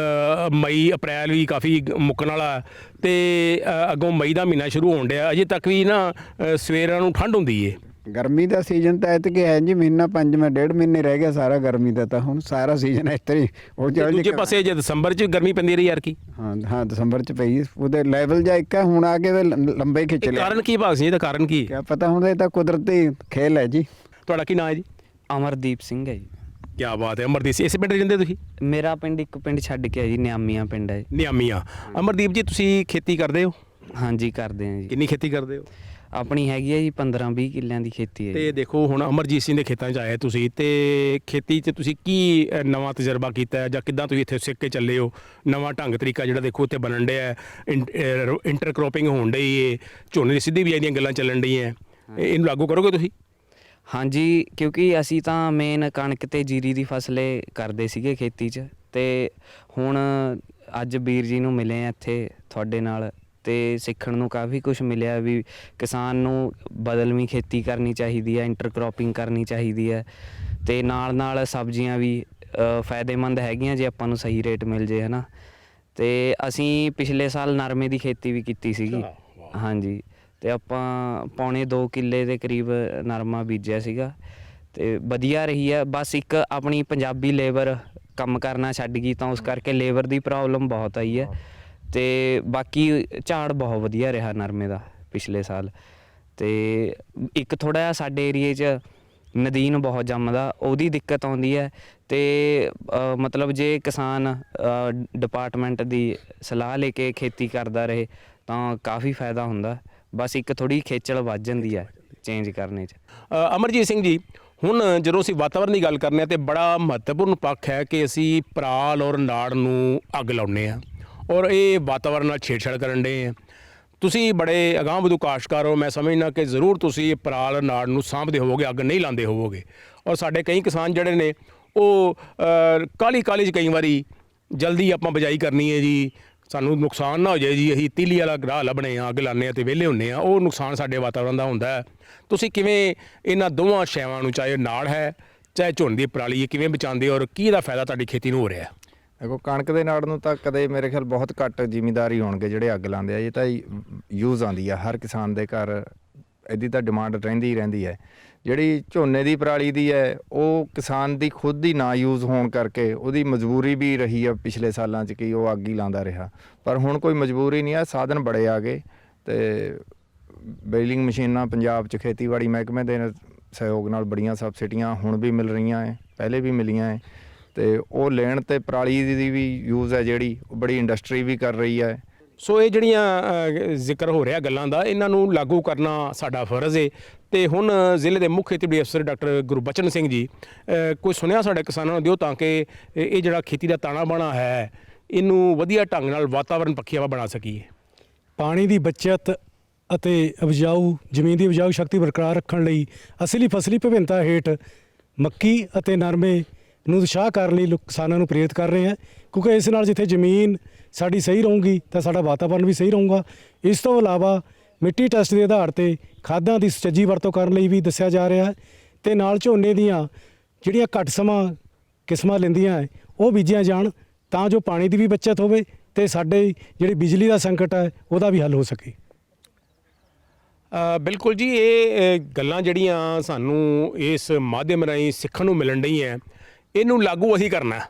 ਮਈ ਅਪ੍ਰੈਲ ਵੀ ਕਾਫੀ ਮੁੱਕਣ ਵਾਲਾ, ਤੇ ਅੱਗੋਂ ਮਈ ਦਾ ਮਹੀਨਾ ਸ਼ੁਰੂ ਹੋਣ ਡਿਆ, ਅਜੇ ਤੱਕ ਵੀ ਨਾ ਸਵੇਰਾਂ ਨੂੰ ਠੰਡ ਹੁੰਦੀ ਏ। ਗਰਮੀ ਦਾ ਸੀਜ਼ਨ ਤਾਂ ਐਤਕੀ ਹੈ ਜੀ, ਮਹੀਨਾ 1.5 ਮਹੀਨੇ ਰਹਿ ਗਿਆ ਸਾਰਾ ਗਰਮੀ ਦਾ, ਤਾਂ ਹੁਣ ਸਾਰਾ ਸੀਜ਼ਨ ਇਸ ਤਰ੍ਹਾਂ ਹੀ ਉਹ ਦੂਜੇ ਪਾਸੇ ਜੇ ਦਸੰਬਰ 'ਚ ਗਰਮੀ ਪੈਂਦੀ ਰਹੀ ਯਾਰ ਕੀ? ਹਾਂ ਦਸੰਬਰ 'ਚ ਪਈ, ਉਹਦੇ ਲੈਵਲ ਜਾਂ ਇੱਕ ਹੈ, ਹੁਣ ਆ ਕੇ ਲੰਬੇ ਖਿੱਚ ਲਿਆ। ਕਾਰਨ ਕੀ ਭਾਗ ਸਿੰਘ ਜੀ ਦਾ? ਕਾਰਨ ਕੀ? ਕਿਆ ਪਤਾ, ਹੁਣ ਇਹ ਤਾਂ ਕੁਦਰਤੀ ਖੇਲ ਹੈ ਜੀ। ਤੁਹਾਡਾ ਕੀ ਨਾਂ ਹੈ ਜੀ? ਅਮਰਦੀਪ ਸਿੰਘ ਹੈ ਜੀ। ਕੀ ਬਾਤ ਹੈ। ਅਮਰਦੀਪ ਸਿੰਘ, ਇਸੇ ਪਿੰਡ ਰਹਿੰਦੇ ਤੁਸੀਂ? ਮੇਰਾ ਪਿੰਡ ਇੱਕ ਪਿੰਡ ਛੱਡ ਕੇ ਹੈ ਜੀ, ਨਿਆਮੀਆਂ ਪਿੰਡ ਹੈ ਜੀ। ਨਿਆਮੀਆਂ। ਅਮਰਦੀਪ ਜੀ, ਤੁਸੀਂ ਖੇਤੀ ਕਰਦੇ ਹੋ? ਹਾਂਜੀ, ਕਰਦੇ ਹਾਂ ਜੀ। ਕਿੰਨੀ ਖੇਤੀ ਕਰਦੇ ਹੋ? ਆਪਣੀ ਹੈਗੀ ਹੈ ਜੀ 15-20 ਕਿੱਲਿਆਂ ਦੀ ਖੇਤੀ ਹੈ ਤੇ ਜੀ। ਦੇਖੋ, ਹੁਣ ਅਮਰਜੀਤ ਸਿੰਘ ਦੇ ਖੇਤਾਂ 'ਚ ਆਏ ਤੁਸੀਂ, ਤੇ ਖੇਤੀ 'ਚ ਤੁਸੀਂ ਕੀ ਨਵਾਂ ਤਜਰਬਾ ਕੀਤਾ ਹੈ, ਜਾਂ ਕਿੱਦਾਂ ਤੁਸੀਂ ਇੱਥੇ ਸਿੱਖ ਕੇ ਚੱਲੇ ਹੋ? ਨਵਾਂ ਢੰਗ ਤਰੀਕਾ ਜਿਹੜਾ ਦੇਖੋ ਇੱਥੇ ਬਣਨ ਡਿਆ, ਇੰਟਰਕ੍ਰੋਪਿੰਗ ਹੋਣ ਡਈ ਏ, ਝੋਨੇ ਦੀ ਸਿੱਧੀ ਬਿਜਾਈ ਦੀਆਂ ਗੱਲਾਂ ਚੱਲਣ ਡਈਆਂ, ਇਹਨੂੰ ਲਾਗੂ ਕਰੋਗੇ ਤੁਸੀਂ? ਹਾਂਜੀ, ਕਿਉਂਕਿ ਅਸੀਂ ਤਾਂ ਮੇਨ ਕਣਕ ਤੇ ਜੀਰੀ ਦੀ ਫਸਲੇ ਕਰਦੇ ਸੀਗੇ ਖੇਤੀ 'ਚ, ਤੇ ਹੁਣ ਅੱਜ ਵੀਰ ਜੀ ਨੂੰ ਮਿਲੇ ਆ ਇੱਥੇ ਤੁਹਾਡੇ ਨਾਲ, ਤੇ ਸਿੱਖਣ ਨੂੰ ਕਾਫੀ ਕੁਝ ਮਿਲਿਆ ਵੀ ਕਿਸਾਨ ਨੂੰ ਬਦਲਵੀਂ ਖੇਤੀ ਕਰਨੀ ਚਾਹੀਦੀ ਹੈ, ਇੰਟਰਕ੍ਰੋਪਿੰਗ ਕਰਨੀ ਚਾਹੀਦੀ ਹੈ ਤੇ ਨਾਲ ਸਬਜ਼ੀਆਂ ਵੀ ਫਾਇਦੇਮੰਦ ਹੈਗੀਆਂ ਜੇ ਆਪਾਂ ਨੂੰ ਸਹੀ ਰੇਟ ਮਿਲ ਜੇ, ਹੈ ਨਾ। ਤੇ ਅਸੀਂ ਪਿਛਲੇ ਸਾਲ ਨਰਮੇ ਦੀ ਖੇਤੀ ਵੀ ਕੀਤੀ ਸੀਗੀ। ਹਾਂਜੀ, ਤੇ ਆਪਾਂ ਪੌਣੇ 2 ਕਿੱਲੇ ਦੇ ਕਰੀਬ ਨਰਮਾ ਬੀਜਿਆ ਸੀਗਾ ਤੇ ਵਧੀਆ ਰਹੀ ਹੈ। ਬਸ ਇੱਕ ਆਪਣੀ ਪੰਜਾਬੀ ਲੇਬਰ ਕੰਮ ਕਰਨਾ ਛੱਡ ਗਈ ਤਾਂ ਉਸ ਕਰਕੇ ਲੇਬਰ ਦੀ ਪ੍ਰੋਬਲਮ ਬਹੁਤ ਆਈ ਹੈ ਤੇ ਬਾਕੀ ਝਾੜ ਬਹੁਤ ਵਧੀਆ ਰਿਹਾ ਨਰਮੇ ਦਾ ਪਿਛਲੇ ਸਾਲ। ਤੇ ਇੱਕ ਥੋੜ੍ਹਾ ਜਿਹਾ ਸਾਡੇ ਏਰੀਏ 'ਚ ਨਦੀਨ ਬਹੁਤ ਜੰਮਦਾ, ਉਹਦੀ ਦਿੱਕਤ ਆਉਂਦੀ ਹੈ ਤੇ ਮਤਲਬ ਜੇ ਕਿਸਾਨ ਡਿਪਾਰਟਮੈਂਟ ਦੀ ਸਲਾਹ ਲੈ ਕੇ ਖੇਤੀ ਕਰਦਾ ਰਹੇ ਤਾਂ ਕਾਫੀ ਫਾਇਦਾ ਹੁੰਦਾ। ਬਸ ਇੱਕ ਥੋੜ੍ਹੀ ਖੇਚਲ ਵੱਧ ਜਾਂਦੀ ਹੈ ਚੇਂਜ ਕਰਨੇ 'ਚ। ਅਮਰਜੀਤ ਸਿੰਘ ਜੀ, ਹੁਣ ਜਦੋਂ ਅਸੀਂ ਵਾਤਾਵਰਨ ਦੀ ਗੱਲ ਕਰਨੇ ਆ ਤੇ ਬੜਾ ਮਹੱਤਵਪੂਰਨ ਪੱਖ ਹੈ ਕਿ ਅਸੀਂ ਪਰਾਲ ਔਰ ਨਾੜ ਨੂੰ ਅੱਗ ਲਾਉਂਦੇ ਹਾਂ ਔਰ ਇਹ ਵਾਤਾਵਰਨ ਨਾਲ ਛੇੜਛਾੜ ਕਰਨ ਦੇ ਆ। ਤੁਸੀਂ ਬੜੇ ਅਗਾਂਹ-ਵਧੂ ਕਾਸ਼ਤਕਾਰ ਹੋ, ਮੈਂ ਸਮਝਦਾ ਕਿ ਜ਼ਰੂਰ ਤੁਸੀਂ ਪਰਾਲ ਨਾੜ ਨੂੰ ਸਾਂਭਦੇ ਹੋਵੋਗੇ, ਅੱਗ ਨਹੀਂ ਲਾਉਂਦੇ ਹੋਵੋਗੇ। ਔਰ ਸਾਡੇ ਕਈ ਕਿਸਾਨ ਜਿਹੜੇ ਨੇ ਉਹ ਕਾਹਲੀ 'ਚ ਕਈ ਵਾਰੀ ਜਲਦੀ ਆਪਾਂ ਬਿਜਾਈ ਕਰਨੀ ਹੈ ਜੀ, ਸਾਨੂੰ ਨੁਕਸਾਨ ਨਾ ਹੋ ਜਾਏ ਜੀ, ਅਸੀਂ ਤੀਲੀ ਵਾਲਾ ਰਾਹ ਲੱਭਣੇ ਆ, ਅੱਗ ਲਾਉਂਦੇ ਹਾਂ ਤੇ ਵਿਹਲੇ ਹੁੰਦੇ ਆ, ਉਹ ਨੁਕਸਾਨ ਸਾਡੇ ਵਾਤਾਵਰਨ ਦਾ ਹੁੰਦਾ ਹੈ। ਤੁਸੀਂ ਕਿਵੇਂ ਇਹਨਾਂ ਦੋਵਾਂ ਸ਼ੈਵਾਂ ਨੂੰ, ਚਾਹੇ ਨਾੜ ਹੈ ਚਾਹੇ ਝੋਨੇ ਦੀ ਪਰਾਲੀ ਹੈ, ਕਿਵੇਂ ਬਚਾਉਂਦੇ ਔਰ ਕੀ ਇਹਦਾ ਫਾਇਦਾ ਤੁਹਾਡੀ ਖੇਤੀ ਨੂੰ ਹੋ ਰਿਹਾ? ਦੇਖੋ, ਕਣਕ ਦੇ ਨਾੜ ਨੂੰ ਤਾਂ ਕਦੇ ਮੇਰੇ ਖਿਆਲ ਬਹੁਤ ਘੱਟ ਜ਼ਿਮੀਂਦਾਰ ਹੀ ਹੋਣਗੇ ਜਿਹੜੇ ਅੱਗ ਲਾਉਂਦੇ ਆ। ਇਹ ਤਾਂ ਯੂਜ਼ ਆਉਂਦੀ ਆ ਹਰ ਕਿਸਾਨ ਦੇ ਘਰ, ਇਹਦੀ ਤਾਂ ਡਿਮਾਂਡ ਰਹਿੰਦੀ ਹੈ। ਜਿਹੜੀ ਝੋਨੇ ਦੀ ਪਰਾਲੀ ਦੀ ਹੈ ਉਹ ਕਿਸਾਨ ਦੀ ਖੁਦ ਦੀ ਨਾ ਯੂਜ਼ ਹੋਣ ਕਰਕੇ ਉਹਦੀ ਮਜਬੂਰੀ ਵੀ ਰਹੀ ਆ ਪਿਛਲੇ ਸਾਲਾਂ 'ਚ ਕਿ ਉਹ ਅੱਗ ਹੀ ਲਾਉਂਦਾ ਰਿਹਾ। ਪਰ ਹੁਣ ਕੋਈ ਮਜਬੂਰੀ ਨਹੀਂ ਆ, ਸਾਧਨ ਬੜੇ ਆ ਗਏ ਤੇ ਬੇਲਿੰਗ ਮਸ਼ੀਨਾਂ ਪੰਜਾਬ 'ਚ ਖੇਤੀਬਾੜੀ ਮਹਿਕਮੇ ਦੇ ਸਹਿਯੋਗ ਨਾਲ ਬੜੀਆਂ ਸਬਸਿਡੀਆਂ ਹੁਣ ਵੀ ਮਿਲ ਰਹੀਆਂ ਹੈ, ਪਹਿਲੇ ਵੀ ਮਿਲੀਆਂ ਹੈ ਤੇ ਉਹ ਲੈਣ ਤੇ ਪਰਾਲੀ ਦੀ ਵੀ ਯੂਜ਼ ਹੈ ਜਿਹੜੀ ਉਹ ਬੜੀ ਇੰਡਸਟਰੀ ਵੀ ਕਰ ਰਹੀ ਹੈ। ਸੋ ਇਹ ਜਿਹੜੀਆਂ ਜ਼ਿਕਰ ਹੋ ਰਿਹਾ ਗੱਲਾਂ ਦਾ, ਇਹਨਾਂ ਨੂੰ ਲਾਗੂ ਕਰਨਾ ਸਾਡਾ ਫਰਜ਼ ਹੈ। ਤੇ ਹੁਣ ਜ਼ਿਲ੍ਹੇ ਦੇ ਮੁੱਖ ਖੇਤੀਬਾੜੀ ਅਫਸਰ ਡਾਕਟਰ ਗੁਰਬਚਨ ਸਿੰਘ ਜੀ, ਕੋਈ ਸੁਣਿਆ ਸਾਡੇ ਕਿਸਾਨਾਂ ਨੂੰ ਦਿਓ ਤਾਂ ਕਿ ਇਹ ਜਿਹੜਾ ਖੇਤੀ ਦਾ ਤਾਣਾ ਬਾਣਾ ਹੈ ਇਹਨੂੰ ਵਧੀਆ ਢੰਗ ਨਾਲ ਵਾਤਾਵਰਨ ਪੱਖੀ ਆਪਾਂ ਬਣਾ ਸਕੀਏ। ਪਾਣੀ ਦੀ ਬੱਚਤ ਅਤੇ ਉਪਜਾਊ ਜ਼ਮੀਨ ਦੀ ਉਪਜਾਊ ਸ਼ਕਤੀ ਬਰਕਰਾਰ ਰੱਖਣ ਲਈ ਅਸਲੀ ਫਸਲੀ ਵਿਭਿੰਨਤਾ ਹੇਠ ਮੱਕੀ ਅਤੇ ਨਰਮੇ ਨੂੰ ਉਤਸ਼ਾਹ ਕਰਨ ਲਈ ਕਿਸਾਨਾਂ ਨੂੰ ਪ੍ਰੇਰਿਤ ਕਰ ਰਹੇ ਹਾਂ, ਕਿਉਂਕਿ ਇਸ ਨਾਲ ਜਿੱਥੇ ਜ਼ਮੀਨ ਸਾਡੀ ਸਹੀ ਰਹੂਗੀ ਤਾਂ ਸਾਡਾ ਵਾਤਾਵਰਨ ਵੀ ਸਹੀ ਰਹੂਗਾ। ਇਸ ਤੋਂ ਇਲਾਵਾ ਮਿੱਟੀ ਟੈਸਟ ਦੇ ਆਧਾਰ ਤੇ ਖਾਦਾਂ ਦੀ ਸੁਚੱਜੀ ਵਰਤੋਂ ਕਰਨ ਲਈ ਵੀ ਦੱਸਿਆ ਜਾ ਰਿਹਾ ਹੈ ਤੇ ਨਾਲ ਝੋਨੇ ਦੀਆਂ ਜਿਹੜੀਆਂ ਘੱਟ ਸਮਾਂ ਕਿਸਮਾਂ ਲੈਂਦੀਆਂ ਹੈ ਉਹ ਬੀਜੀਆਂ ਜਾਣ ਤਾਂ ਜੋ ਪਾਣੀ ਦੀ ਵੀ ਬੱਚਤ ਹੋਵੇ ਤੇ ਸਾਡੇ ਜਿਹੜੀ ਬਿਜਲੀ ਦਾ ਸੰਕਟ ਹੈ ਉਹਦਾ ਵੀ ਹੱਲ ਹੋ ਸਕੇ। ਬਿਲਕੁਲ ਜੀ, ਇਹ ਗੱਲਾਂ ਜਿਹੜੀਆਂ ਸਾਨੂੰ ਇਸ ਮਾਧਿਅਮ ਰਾਹੀਂ ਸਿੱਖਣ ਨੂੰ ਮਿਲਣ ਡਈਆਂ, ਇਹਨੂੰ ਲਾਗੂ ਅਸੀਂ ਕਰਨਾ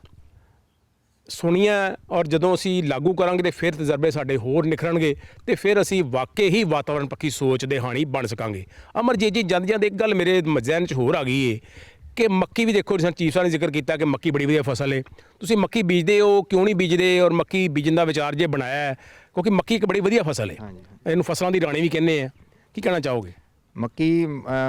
ਸੁਣੀਆਂ ਔਰ ਜਦੋਂ ਅਸੀਂ ਲਾਗੂ ਕਰਾਂਗੇ ਤੇ ਫਿਰ ਤਜਰਬੇ ਸਾਡੇ ਹੋਰ ਨਿਖਰਨਗੇ ਤੇ ਫਿਰ ਅਸੀਂ ਵਾਕਈ ਹੀ ਵਾਤਾਵਰਨ ਪੱਖੀ ਸੋਚ ਦੇ ਹਾਣੀ ਬਣ ਸਕਾਂਗੇ। ਅਮਰਜੀਤ ਜੀ, ਜਾਂਦੇ ਇੱਕ ਗੱਲ ਮੇਰੇ ਜ਼ਿਹਨ 'ਚ ਹੋਰ ਆ ਗਈ ਏ ਕਿ ਮੱਕੀ ਵੀ ਦੇਖੋ, ਜਿਵੇਂ ਚੀਫ ਸਾਹਿਬ ਨੇ ਜ਼ਿਕਰ ਕੀਤਾ ਕਿ ਮੱਕੀ ਬੜੀ ਵਧੀਆ ਫਸਲ ਹੈ, ਤੁਸੀਂ ਮੱਕੀ ਬੀਜਦੇ ਹੋ, ਕਿਉਂ ਨਹੀਂ ਬੀਜਦੇ? ਔਰ ਮੱਕੀ ਬੀਜਣ ਦਾ ਵਿਚਾਰ ਜੇ ਬਣਾਇਆ ਹੈ, ਕਿਉਂਕਿ ਮੱਕੀ ਇੱਕ ਬੜੀ ਵਧੀਆ ਫਸਲ ਹੈ, ਇਹਨੂੰ ਫਸਲਾਂ ਦੀ ਰਾਣੀ ਵੀ ਕਹਿੰਦੇ ਆ, ਕੀ ਕਹਿਣਾ ਚਾਹੋਗੇ? ਮੱਕੀ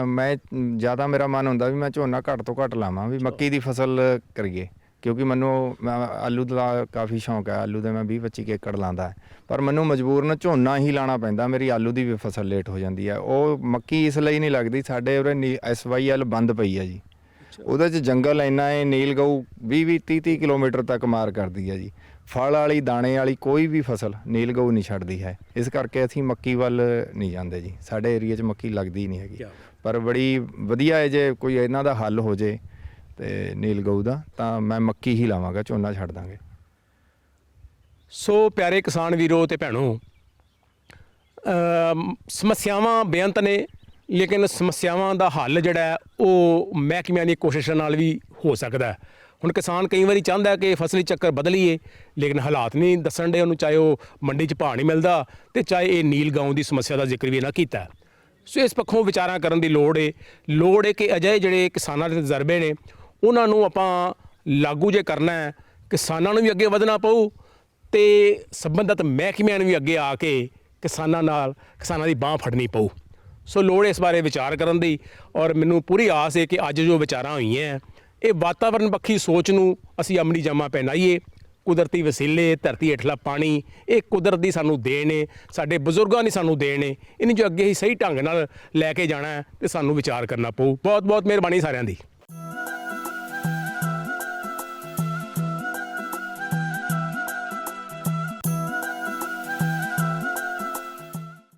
ਮੈਂ ਜ਼ਿਆਦਾ ਮੇਰਾ ਮਨ ਹੁੰਦਾ ਵੀ ਮੈਂ ਝੋਨਾ ਘੱਟ ਤੋਂ ਘੱਟ ਲਾਵਾਂ, ਵੀ ਮੱਕੀ ਦੀ ਫਸਲ ਕਰੀਏ, ਕਿਉਂਕਿ ਮੈਨੂੰ ਆਲੂ ਦਾ ਕਾਫੀ ਸ਼ੌਂਕ ਹੈ। ਆਲੂ ਦੇ ਮੈਂ 20-25 ਏਕੜ ਲਾਉਂਦਾ ਹੈ, ਪਰ ਮੈਨੂੰ ਮਜਬੂਰਨ ਝੋਨਾ ਹੀ ਲਾਣਾ ਪੈਂਦਾ, ਮੇਰੀ ਆਲੂ ਦੀ ਵੀ ਫਸਲ ਲੇਟ ਹੋ ਜਾਂਦੀ ਹੈ। ਉਹ ਮੱਕੀ ਇਸ ਲਈ ਨਹੀਂ ਲੱਗਦੀ, ਸਾਡੇ ਉਰੇ SYL ਬੰਦ ਪਈ ਹੈ ਜੀ, ਉਹਦੇ 'ਚ ਜੰਗਲ ਇੰਨਾ ਹੈ, ਨੀਲ ਗਊ 20-30 ਕਿਲੋਮੀਟਰ ਤੱਕ ਮਾਰ ਕਰਦੀ ਹੈ ਜੀ। ਫਲ ਵਾਲੀ ਦਾਣੇ ਵਾਲੀ ਕੋਈ ਵੀ ਫਸਲ ਨੀਲ ਗਊ ਨਹੀਂ ਛੱਡਦੀ ਹੈ, ਇਸ ਕਰਕੇ ਅਸੀਂ ਮੱਕੀ ਵੱਲ ਨਹੀਂ ਜਾਂਦੇ ਜੀ, ਸਾਡੇ ਏਰੀਏ 'ਚ ਮੱਕੀ ਲੱਗਦੀ ਨਹੀਂ ਹੈਗੀ। ਪਰ ਬੜੀ ਵਧੀਆ ਹੈ ਜੇ ਕੋਈ ਇਹਨਾਂ ਦਾ ਹੱਲ ਹੋ ਜੇ ਤੇ ਨੀਲ ਗਊ ਦਾ, ਤਾਂ ਮੈਂ ਮੱਕੀ ਹੀ ਲਾਵਾਂਗਾ, ਝੋਨਾ ਛੱਡ ਦਾਂਗੇ। ਸੋ ਪਿਆਰੇ ਕਿਸਾਨ ਵੀਰੋ ਤੇ ਭੈਣੋ, ਸਮੱਸਿਆਵਾਂ ਬੇਅੰਤ ਨੇ, ਲੇਕਿਨ ਸਮੱਸਿਆਵਾਂ ਦਾ ਹੱਲ ਜਿਹੜਾ ਉਹ ਮਹਿਕਮਿਆਂ ਦੀ ਕੋਸ਼ਿਸ਼ਾਂ ਨਾਲ ਵੀ ਹੋ ਸਕਦਾ ਹੈ। ਹੁਣ ਕਿਸਾਨ ਕਈ ਵਾਰੀ ਚਾਹੁੰਦਾ ਕਿ ਫਸਲੀ ਚੱਕਰ ਬਦਲੀਏ, ਲੇਕਿਨ ਹਾਲਾਤ ਨਹੀਂ ਦੱਸਣ ਦੇ ਉਹਨੂੰ, ਚਾਹੇ ਉਹ ਮੰਡੀ 'ਚ ਭਾਅ ਨਹੀਂ ਮਿਲਦਾ ਤੇ ਚਾਹੇ ਇਹ ਨੀਲ ਗਾਉਂ ਦੀ ਸਮੱਸਿਆ ਦਾ ਜ਼ਿਕਰ ਵੀ ਇਹਨਾਂ ਕੀਤਾ। ਸੋ ਇਸ ਪੱਖੋਂ ਵਿਚਾਰਾਂ ਕਰਨ ਦੀ ਲੋੜ ਹੈ ਕਿ ਅਜਿਹੇ ਜਿਹੜੇ ਕਿਸਾਨਾਂ ਦੇ ਤਜਰਬੇ ਨੇ ਉਹਨਾਂ ਨੂੰ ਆਪਾਂ ਲਾਗੂ ਜੇ ਕਰਨਾ ਹੈ, ਕਿਸਾਨਾਂ ਨੂੰ ਵੀ ਅੱਗੇ ਵਧਣਾ ਪਊ ਤੇ ਸੰਬੰਧਿਤ ਮਹਿਕਮਿਆਂ ਨੂੰ ਵੀ ਅੱਗੇ ਆ ਕੇ ਕਿਸਾਨਾਂ ਦੀ ਬਾਂਹ ਫੜਨੀ ਪਊ। ਸੋ ਲੋੜ ਇਸ ਬਾਰੇ ਵਿਚਾਰ ਕਰਨ ਦੀ, ਔਰ ਮੈਨੂੰ ਪੂਰੀ ਆਸ ਹੈ ਕਿ ਅੱਜ ਜੋ ਵਿਚਾਰਾਂ ਹੋਈਆਂ ਇਹ ਵਾਤਾਵਰਨ ਪੱਖੀ ਸੋਚ ਨੂੰ ਅਸੀਂ ਅਮਲੀ ਜਾਮਾ ਪਹਿਨਾਈਏ। ਕੁਦਰਤੀ ਵਸੀਲੇ, ਧਰਤੀ ਹੇਠਲਾ ਪਾਣੀ, ਇਹ ਕੁਦਰਤ ਦੀ ਸਾਨੂੰ ਦੇਣ ਹੈ, ਸਾਡੇ ਬਜ਼ੁਰਗਾਂ ਦੀ ਸਾਨੂੰ ਦੇਣ ਹੈ, ਇਹਨੂੰ ਜੋ ਅੱਗੇ ਹੀ ਸਹੀ ਢੰਗ ਨਾਲ ਲੈ ਕੇ ਜਾਣਾ ਹੈ ਤੇ ਸਾਨੂੰ ਵਿਚਾਰ ਕਰਨਾ ਪਊ। ਬਹੁਤ ਬਹੁਤ ਮਿਹਰਬਾਨੀ ਸਾਰਿਆਂ ਦੀ।